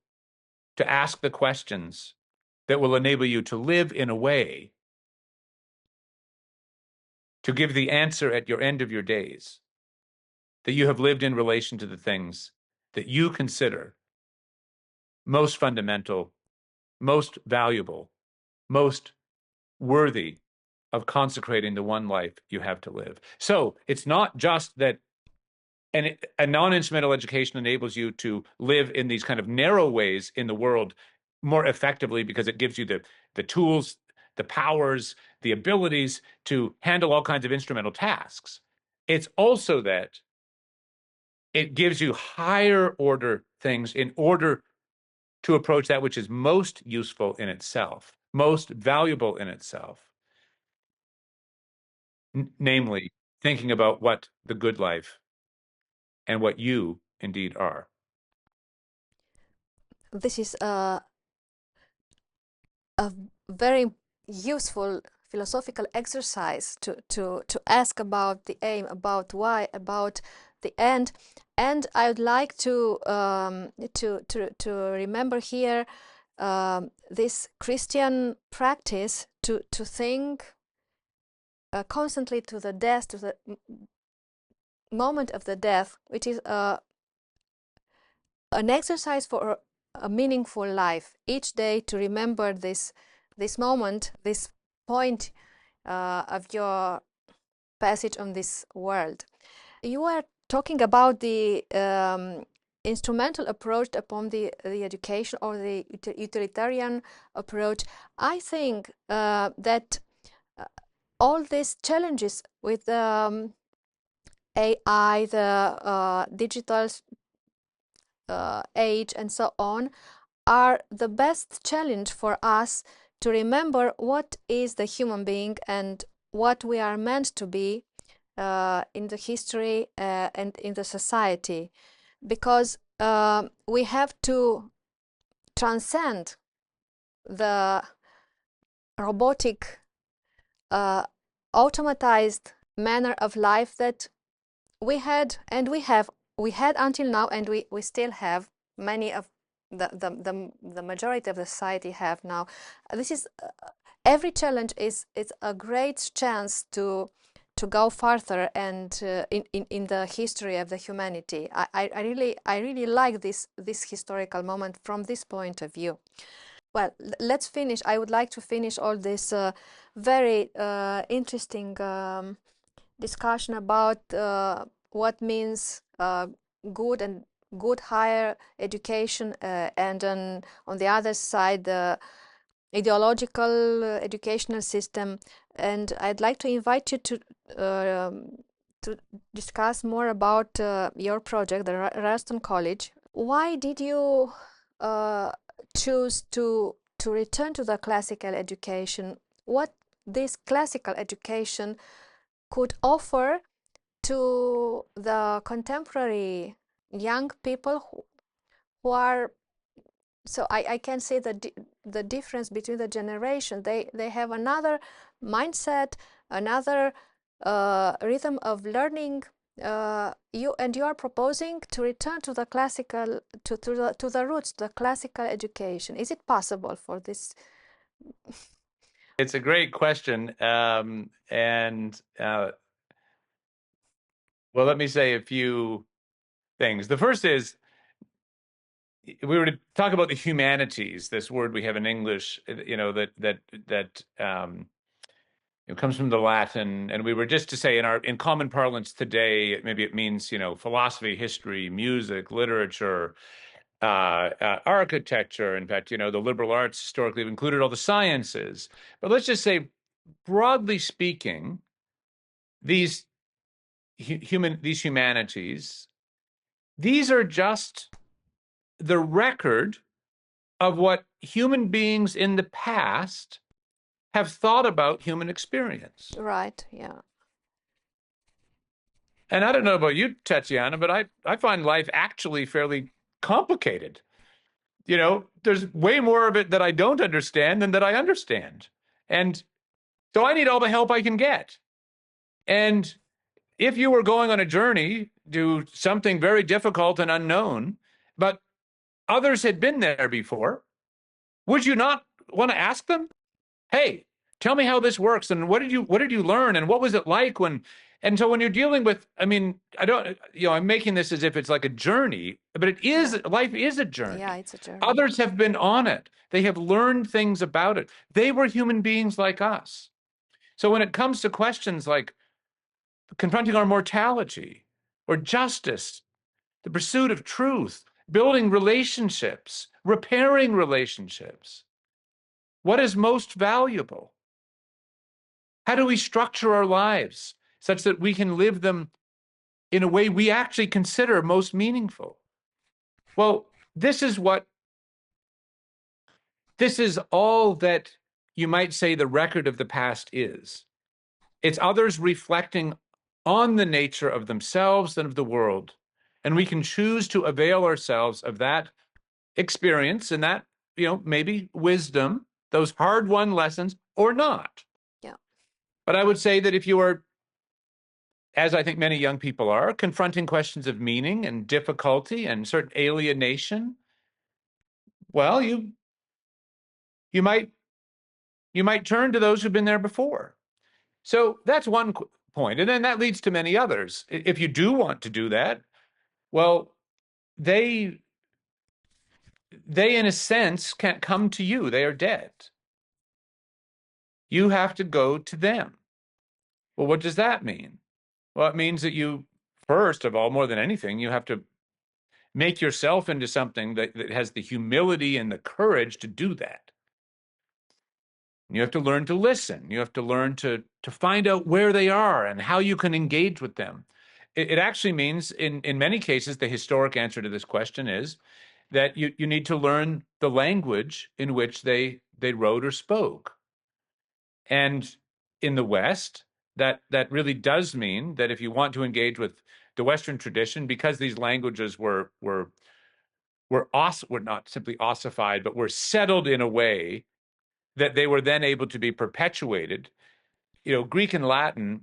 to ask the questions that will enable you to live in a way to give the answer at your end of your days that you have lived in relation to the things that you consider most fundamental, most valuable, most worthy of consecrating the one life you have to live. So it's not just that a non-instrumental education enables you to live in these kind of narrow ways in the world more effectively because it gives you the tools, the powers, the abilities to handle all kinds of instrumental tasks. It's also that it gives you higher order things in order to approach that which is most useful in itself, most valuable in itself, namely thinking about what the good life and what you indeed are. This is a very useful philosophical exercise to ask about the aim, about why, about the end. And I would like to remember here this Christian practice to think constantly to the death, to the moment of the death, which is an exercise for a meaningful life. Each day to remember this moment, this point of your passage on this world. You are talking about the instrumental approach upon the education, or the utilitarian approach. I think that all these challenges with AI, the digital age, and so on, are the best challenge for us to remember what is the human being and what we are meant to be in the history and in the society, because we have to transcend the robotic, automatized manner of life that we had and we had until now, and we still have. Many of the majority of the society have now. This is every challenge is a great chance to go further and in the history of the humanity. I really like this historical moment from this point of view. Well, let's finish. I would like to finish all this very interesting discussion about what means good higher education, and on the other side the ideological educational system. And I'd like to invite you to discuss more about your project, the Ralston College. Why did you choose to return to the classical education? What this classical education could offer to the contemporary young people who are, so I can say that the difference between the generation, they have another mindset, another rhythm of learning. You are proposing to return to the classical, to the roots, the classical education. Is it possible for this? It's a great question, well, let me say a few things. The first is, if we were to talk about the humanities, this word we have in English, that it comes from the Latin, and we were just to say in common parlance today, maybe it means philosophy, history, music, literature, architecture. In fact, the liberal arts historically have included all the sciences. But let's just say, broadly speaking, these humanities, these are just the record of what human beings in the past have thought about human experience. Right, yeah. And I don't know about you, Tatiana, but I find life actually fairly complicated. There's way more of it that I don't understand than that I understand. And so I need all the help I can get. And if you were going on a journey to something very difficult and unknown, but others had been there before, would you not want to ask them, hey, tell me how this works, and what did you learn, and what was it like when? And so when you're dealing with, I mean, I don't, I'm making this as if it's like a journey, but it is, Yeah. life is a Yeah, journey. it's a journey. Others have been on it. They have learned things about it. They were human beings like us. So when it comes to questions like confronting our mortality or justice, the pursuit of truth, building relationships, repairing relationships, what is most valuable? How do we structure our lives such that we can live them in a way we actually consider most meaningful? Well, this is all that you might say the record of the past is. It's others reflecting on the nature of themselves and of the world. And we can choose to avail ourselves of that experience and that, maybe wisdom, those hard-won lessons, or not. Yeah. But I would say that if you are, as I think many young people are, confronting questions of meaning and difficulty and certain alienation, well, you might turn to those who've been there before. So that's one point. And then that leads to many others. If you do want to do that, well, they in a sense can't come to you. They are dead. You have to go to them. Well, what does that mean? Well, it means that you, first of all, more than anything, you have to make yourself into something that has the humility and the courage to do that. You have to learn to listen. You have to learn to find out where they are and how you can engage with them. It actually means, in many cases, the historic answer to this question is that you need to learn the language in which they wrote or spoke. And in the West, that really does mean that if you want to engage with the Western tradition, because these languages were not simply ossified, but were settled in a way that they were then able to be perpetuated. Greek and Latin,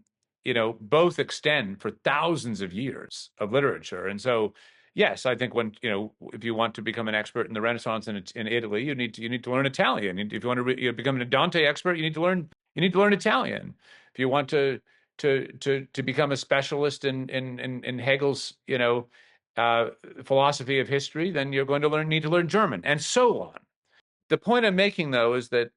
both extend for thousands of years of literature. And so, yes, I think if you want to become an expert in the Renaissance in Italy, you need to learn Italian. If you want to become a Dante expert, you need to learn Italian. If you want to become a specialist in Hegel's, philosophy of history, then you're going to need to learn German, and so on. The point I'm making, though, is that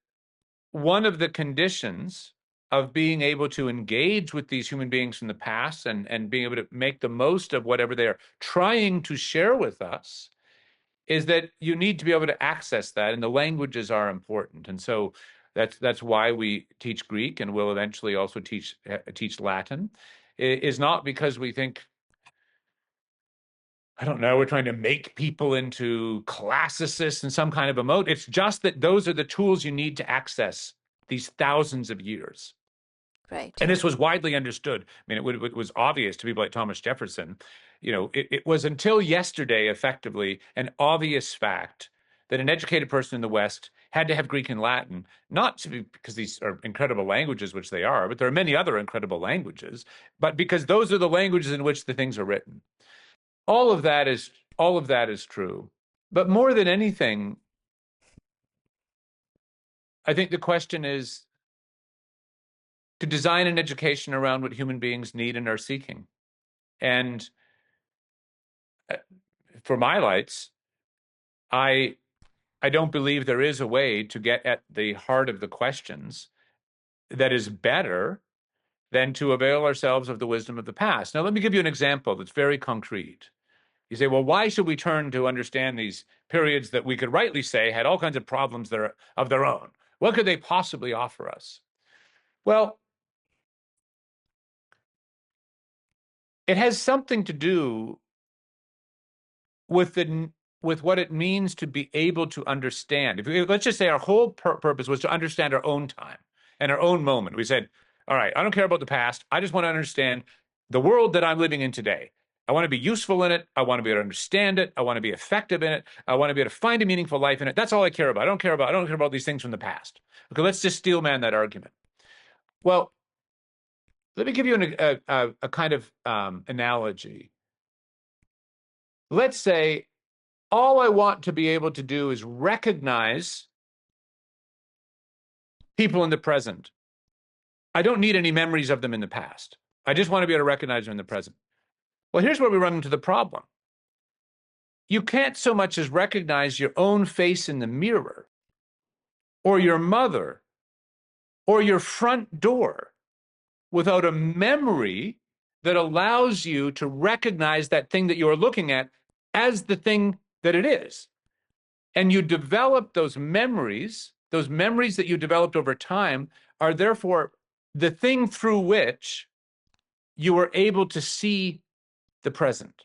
one of the conditions of being able to engage with these human beings from the past and being able to make the most of whatever they are trying to share with us is that you need to be able to access that, and the languages are important. And so that's why we teach Greek, and we'll eventually also teach Latin. It is not because we think, I don't know, we're trying to make people into classicists in some kind of a mode. It's just that those are the tools you need to access these thousands of years. Great. And this was widely understood. I mean, it was obvious to people like Thomas Jefferson. It was until yesterday, effectively, an obvious fact that an educated person in the West had to have Greek and Latin, not because these are incredible languages, which they are, but there are many other incredible languages, but because those are the languages in which the things are written. All of that is true. But more than anything, I think the question is to design an education around what human beings need and are seeking. And for my lights, I don't believe there is a way to get at the heart of the questions that is better than to avail ourselves of the wisdom of the past. Now, let me give you an example that's very concrete. You say, well, why should we turn to understand these periods that we could rightly say had all kinds of problems that are of their own? What could they possibly offer us? Well, it has something to do with what it means to be able to understand. Let's just say our whole purpose was to understand our own time and our own moment. We said, all right, I don't care about the past. I just want to understand the world that I'm living in today. I want to be useful in it. I want to be able to understand it. I want to be effective in it. I want to be able to find a meaningful life in it. That's all I care about. I don't care about these things from the past. Okay, let's just steelman that argument. Well, let me give you a kind of analogy. Let's say all I want to be able to do is recognize people in the present. I don't need any memories of them in the past. I just want to be able to recognize them in the present. Well, here's where we run into the problem. You can't so much as recognize your own face in the mirror, or your mother, or your front door without a memory that allows you to recognize that thing that you're looking at as the thing that it is. And you develop those memories that you developed over time are therefore the thing through which you are able to see the present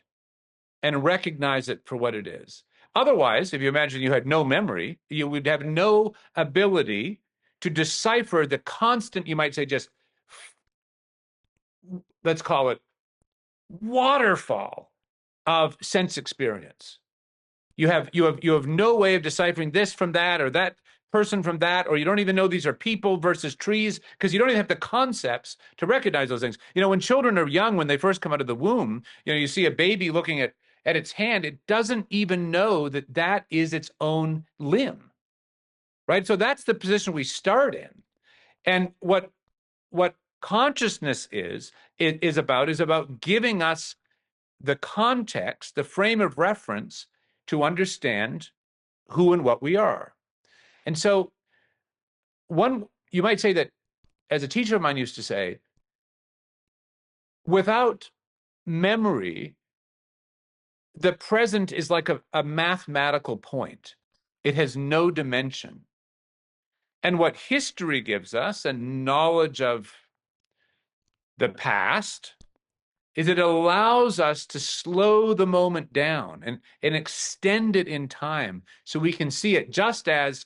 and recognize it for what it is. Otherwise, if you imagine you had no memory, you would have no ability to decipher the constant, you might say, just, let's call it, waterfall of sense experience. You have no way of deciphering this from that, or that person from that, or you don't even know these are people versus trees, because you don't even have the concepts to recognize those things. When children are young, when they first come out of the womb, you see a baby looking at its hand, it doesn't even know that that is its own limb, right? So that's the position we start in. And what consciousness is about giving us the context, the frame of reference to understand who and what we are. And so you might say that, as a teacher of mine used to say, without memory, the present is like a mathematical point. It has no dimension. And what history gives us, and knowledge of the past, is it allows us to slow the moment down and extend it in time so we can see it, just as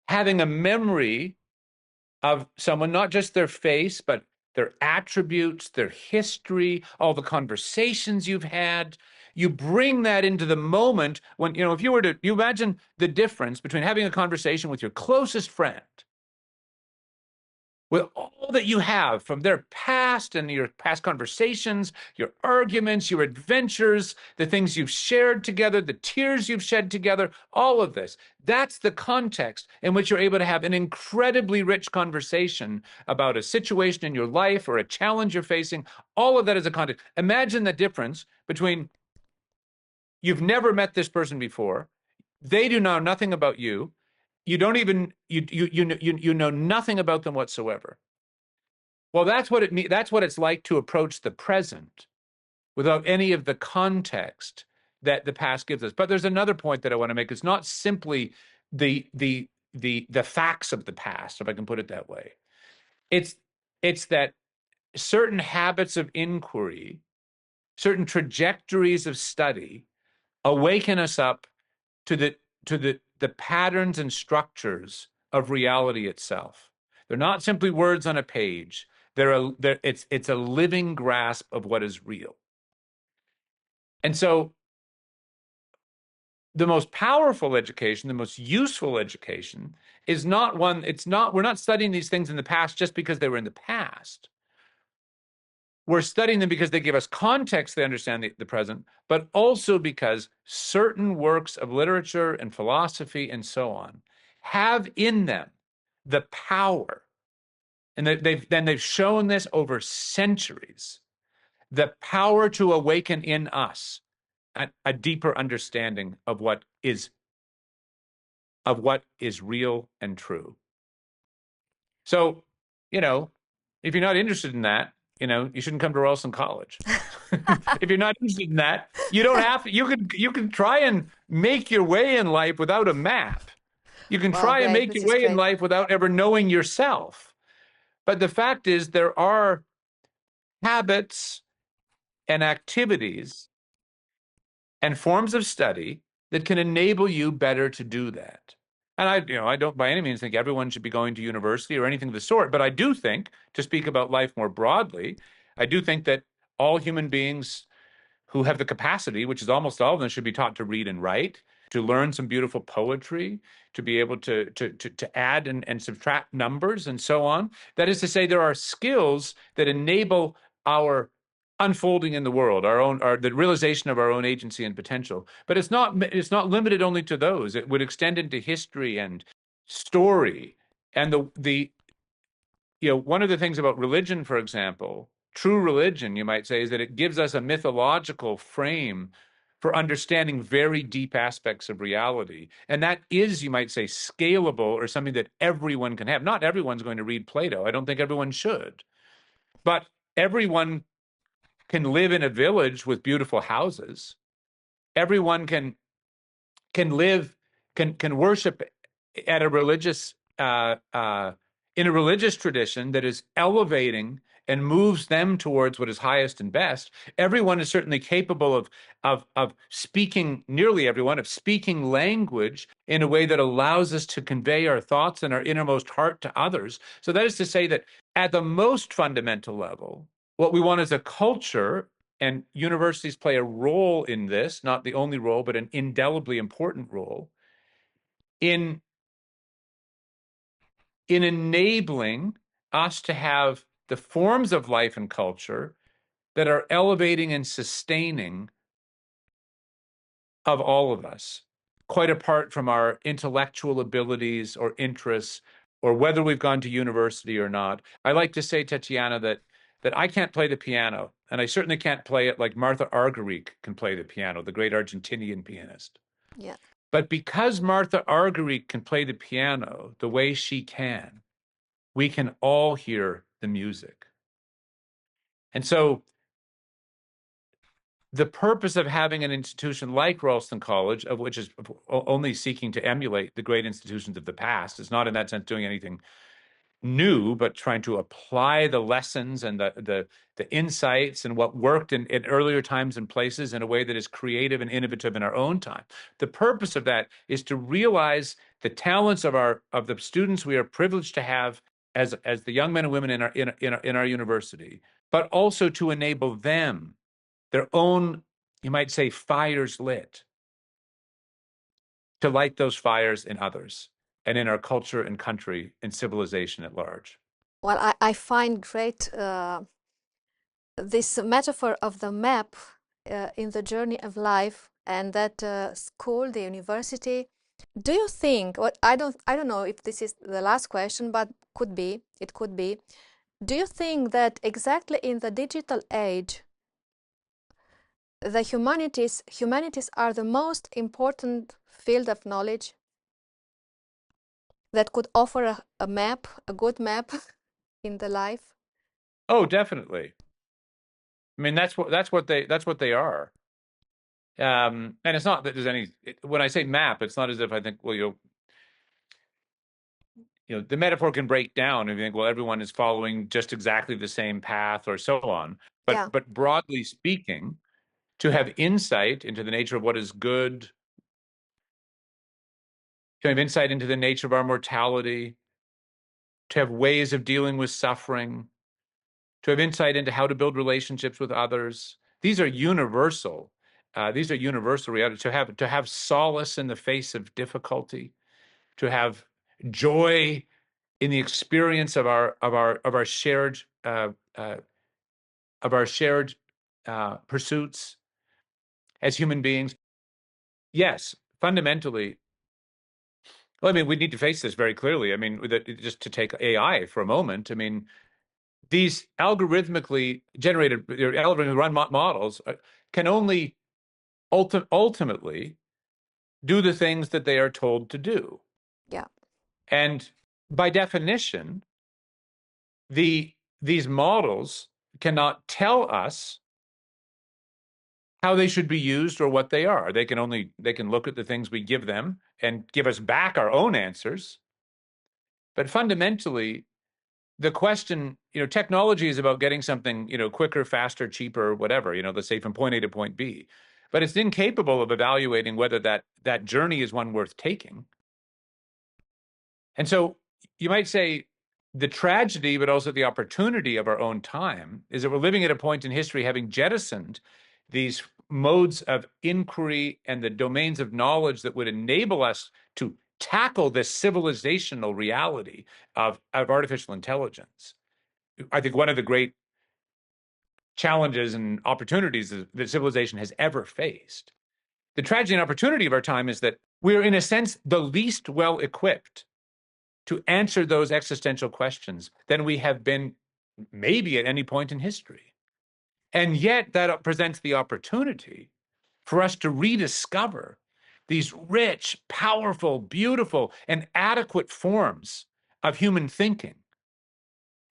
having a memory of someone, not just their face, but their attributes, their history, all the conversations you've had. You bring that into the moment when, if you were to, you imagine the difference between having a conversation with your closest friend, with all that you have from their past and your past conversations, your arguments, your adventures, the things you've shared together, the tears you've shed together, all of this. That's the context in which you're able to have an incredibly rich conversation about a situation in your life or a challenge you're facing. All of that is a context. Imagine the difference between you've never met this person before, they do know nothing about you, you don't even, you know nothing about them whatsoever. Well, that's what it means. That's what it's like to approach the present without any of the context that the past gives us. But there's another point that I want to make. It's not simply the facts of the past, if I can put it that way. It's that certain habits of inquiry, certain trajectories of study awaken us up to the patterns and structures of reality itself. They're not simply words on a page. It's a living grasp of what is real. And so the most powerful education, the most useful education is not one, we're not studying these things in the past just because they were in the past. We're studying them because they give us context to understand the present, but also because certain works of literature and philosophy and so on have in them the power, and they've shown this over centuries, the power to awaken in us a deeper understanding of what is real and true. So, if you're not interested in that, you shouldn't come to Ralston College. If you're not interested in that, you don't have to. You can try and make your way in life without a map. You can try and make your way in life without ever knowing yourself. But the fact is, there are habits and activities and forms of study that can enable you better to do that. And I don't by any means think everyone should be going to university or anything of the sort, but I do think, to speak about life more broadly, I do think that all human beings who have the capacity, which is almost all of them, should be taught to read and write, to learn some beautiful poetry, to be able to add and subtract numbers and so on. That is to say, there are skills that enable our unfolding in the world, the realization of our own agency and potential. But it's not limited only to those. It would extend into history and story. And one of the things about religion, for example, true religion, you might say, is that it gives us a mythological frame for understanding very deep aspects of reality. And that is, you might say, scalable, or something that everyone can have. Not everyone's going to read Plato. I don't think everyone should. But everyone can live in a village with beautiful houses. Everyone can worship at a religious in a religious tradition that is elevating and moves them towards what is highest and best. Everyone is certainly capable of speaking, nearly everyone, of speaking language in a way that allows us to convey our thoughts and our innermost heart to others. So that is to say that at the most fundamental level, what we want is a culture, and universities play a role in this, not the only role, but an indelibly important role, in enabling us to have the forms of life and culture that are elevating and sustaining of all of us, quite apart from our intellectual abilities or interests, or whether we've gone to university or not. I like to say, Tatiana, that I can't play the piano, and I certainly can't play it like Martha Argerich can play the piano, the great Argentinian pianist. Yeah. But because Martha Argerich can play the piano the way she can, we can all hear the music. And so the purpose of having an institution like Ralston College, of which is only seeking to emulate the great institutions of the past, is not in that sense doing anything new, but trying to apply the lessons and the insights and what worked in earlier times and places in a way that is creative and innovative in our own time. The purpose of that is to realize the talents of the students we are privileged to have as the young men and women in our university, but also to enable them, their own, you might say, fires lit, to light those fires in others and in our culture and country and civilization at large. Well, I find great this metaphor of the map in the journey of life, and that school, the university. Do you think, what I don't know if this is the last question, but it could be. Do you think that exactly in the digital age, the humanities are the most important field of knowledge that could offer a map, a good map in the life? Oh, definitely. I mean, that's what they are. And it's not that there's any, when I say map, it's not as if I think, well, the metaphor can break down and you think, well, everyone is following just exactly the same path or so on. Yeah, But broadly speaking, to have insight into the nature of what is good, to have insight into the nature of our mortality, to have ways of dealing with suffering, to have insight into how to build relationships with others. These are universal. These are universal realities. To have solace in the face of difficulty, to have joy in the experience of our shared pursuits as human beings. Yes, fundamentally. Well, I mean, we need to face this very clearly. I mean, just to take AI for a moment. I mean, these algorithmically generated, algorithmically run models can only ultimately do the things that they are told to do. yeah, And by definition, these models cannot tell us how they should be used or what they are. They can look at the things we give them and give us back our own answers. But fundamentally, the question, technology is about getting something, quicker, faster, cheaper, whatever, let's say from point A to point B. But it's incapable of evaluating whether that journey is one worth taking. And so you might say the tragedy, but also the opportunity of our own time is that we're living at a point in history having jettisoned these modes of inquiry and the domains of knowledge that would enable us to tackle this civilizational reality of artificial intelligence. I think one of the great challenges and opportunities that civilization has ever faced. The tragedy and opportunity of our time is that we're, in a sense, the least well equipped to answer those existential questions than we have been maybe at any point in history. And yet that presents the opportunity for us to rediscover these rich, powerful, beautiful, and adequate forms of human thinking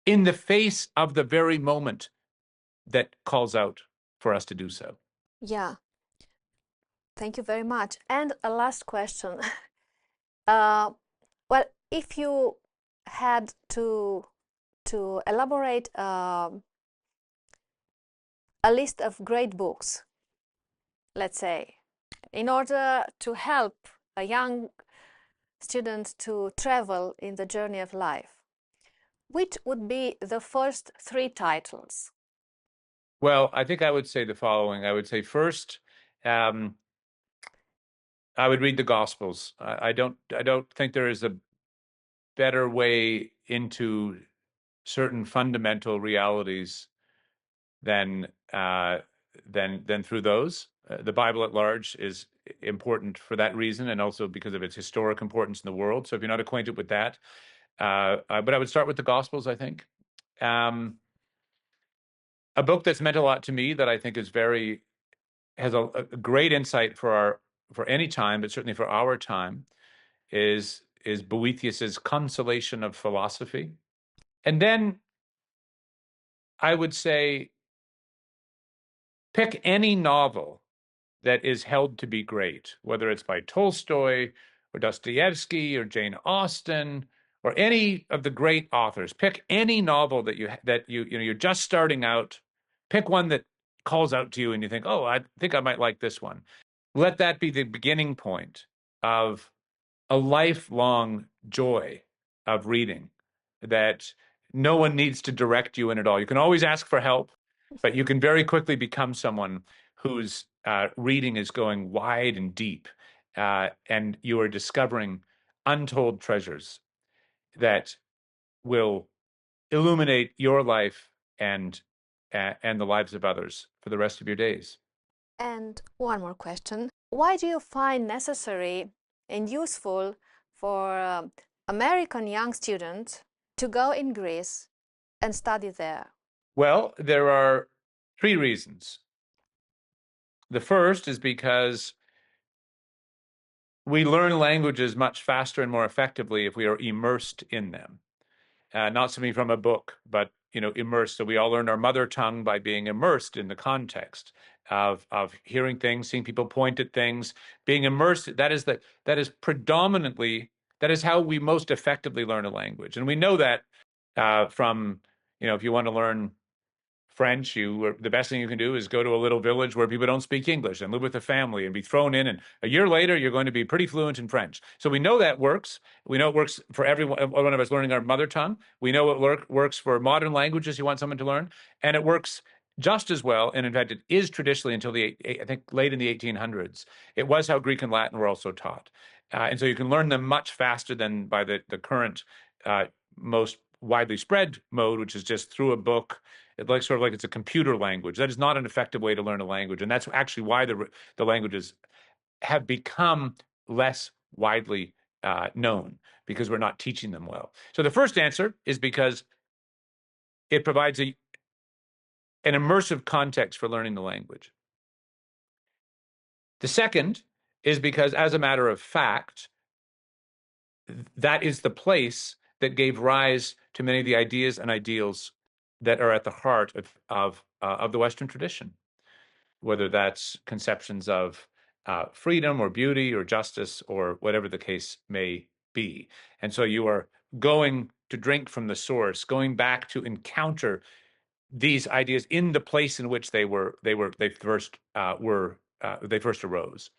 in the face of the very moment that calls out for us to do so. Yeah, thank you very much. And a last question. Uh, well, if you had to elaborate a list of great books, let's say, in order to help a young student to travel in the journey of life, which would be the first three titles? Well, I think I would say the following. I would say first, I would read the Gospels. I don't think there is a better way into certain fundamental realities than through those. The Bible at large is important for that reason, and also because of its historic importance in the world. So if you're not acquainted with that, but I would start with the Gospels, I think. A book that's meant a lot to me that I think is has a great insight for any time, but certainly for our time, is Boethius's Consolation of Philosophy. And then I would say pick any novel that is held to be great, whether it's by Tolstoy or Dostoevsky or Jane Austen or any of the great authors. Pick any novel that you're just starting out. Pick one that calls out to you and you think, oh, I think I might like this one. Let that be the beginning point of a lifelong joy of reading that no one needs to direct you in at all. You can always ask for help, but you can very quickly become someone whose reading is going wide and deep, and you are discovering untold treasures that will illuminate your life and the lives of others for the rest of your days. And one more question. Why do you find necessary and useful for American young students to go in Greece and study there? Well, there are three reasons. The first is because we learn languages much faster and more effectively if we are immersed in them. Not simply from a book, but immersed. So we all learn our mother tongue by being immersed in the context of hearing things, seeing people point at things, being immersed. That is predominantly, that is how we most effectively learn a language. And we know that from, if you want to learn French, the best thing you can do is go to a little village where people don't speak English and live with a family and be thrown in. And a year later, you're going to be pretty fluent in French. So we know that works. We know it works for everyone, one of us learning our mother tongue. We know it works for modern languages you want someone to learn. And it works just as well. And in fact, it is traditionally until I think late in the 1800s. It was how Greek and Latin were also taught. And so you can learn them much faster than by the current most widely spread mode, which is just through a book. It's sort of like it's a computer language. That is not an effective way to learn a language. And that's actually why the languages have become less widely known, because we're not teaching them well. So the first answer is because it provides an immersive context for learning the language. The second is because, as a matter of fact, that is the place that gave rise to many of the ideas and ideals that are at the heart of the Western tradition, whether that's conceptions of freedom or beauty or justice or whatever the case may be. And so you are going to drink from the source, going back to encounter these ideas in the place in which they first arose.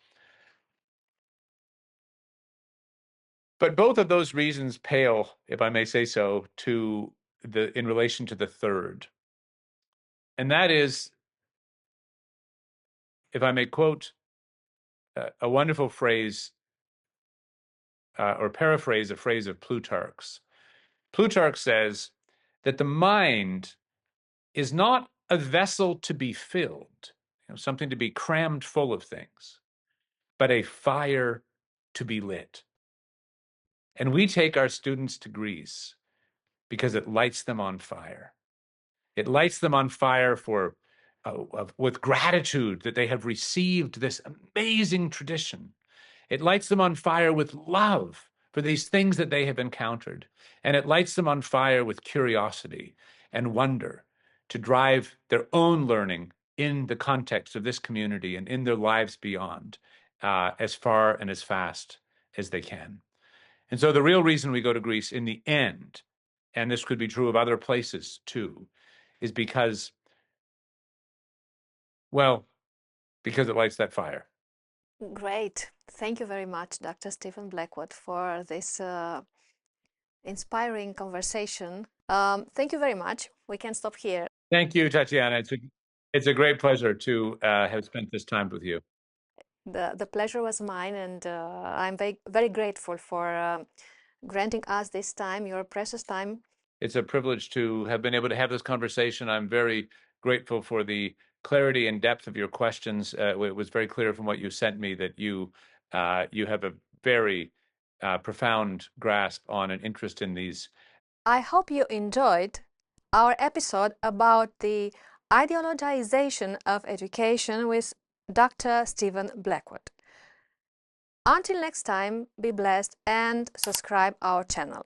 But both of those reasons pale, if I may say so, in relation to the third. And that is, if I may quote a wonderful phrase or paraphrase a phrase of Plutarch's. Plutarch says that the mind is not a vessel to be filled, something to be crammed full of things, but a fire to be lit. And we take our students to Greece because it lights them on fire. It lights them on fire with gratitude that they have received this amazing tradition. It lights them on fire with love for these things that they have encountered. And it lights them on fire with curiosity and wonder to drive their own learning in the context of this community and in their lives beyond as far and as fast as they can. And so the real reason we go to Greece in the end, and this could be true of other places too, is because it lights that fire. Great. Thank you very much, Dr. Stephen Blackwood, for this inspiring conversation. Thank you very much. We can stop here. Thank you, Tatiana. It's a great pleasure to have spent this time with you. The pleasure was mine, and I'm very grateful for granting us this time, your precious time. It's a privilege to have been able to have this conversation. I'm very grateful for the clarity and depth of your questions. It was very clear from what you sent me that you have a very profound grasp on and interest in these. I hope you enjoyed our episode about the ideologization of education with Dr. Stephen Blackwood. Until next time, be blessed and subscribe our channel.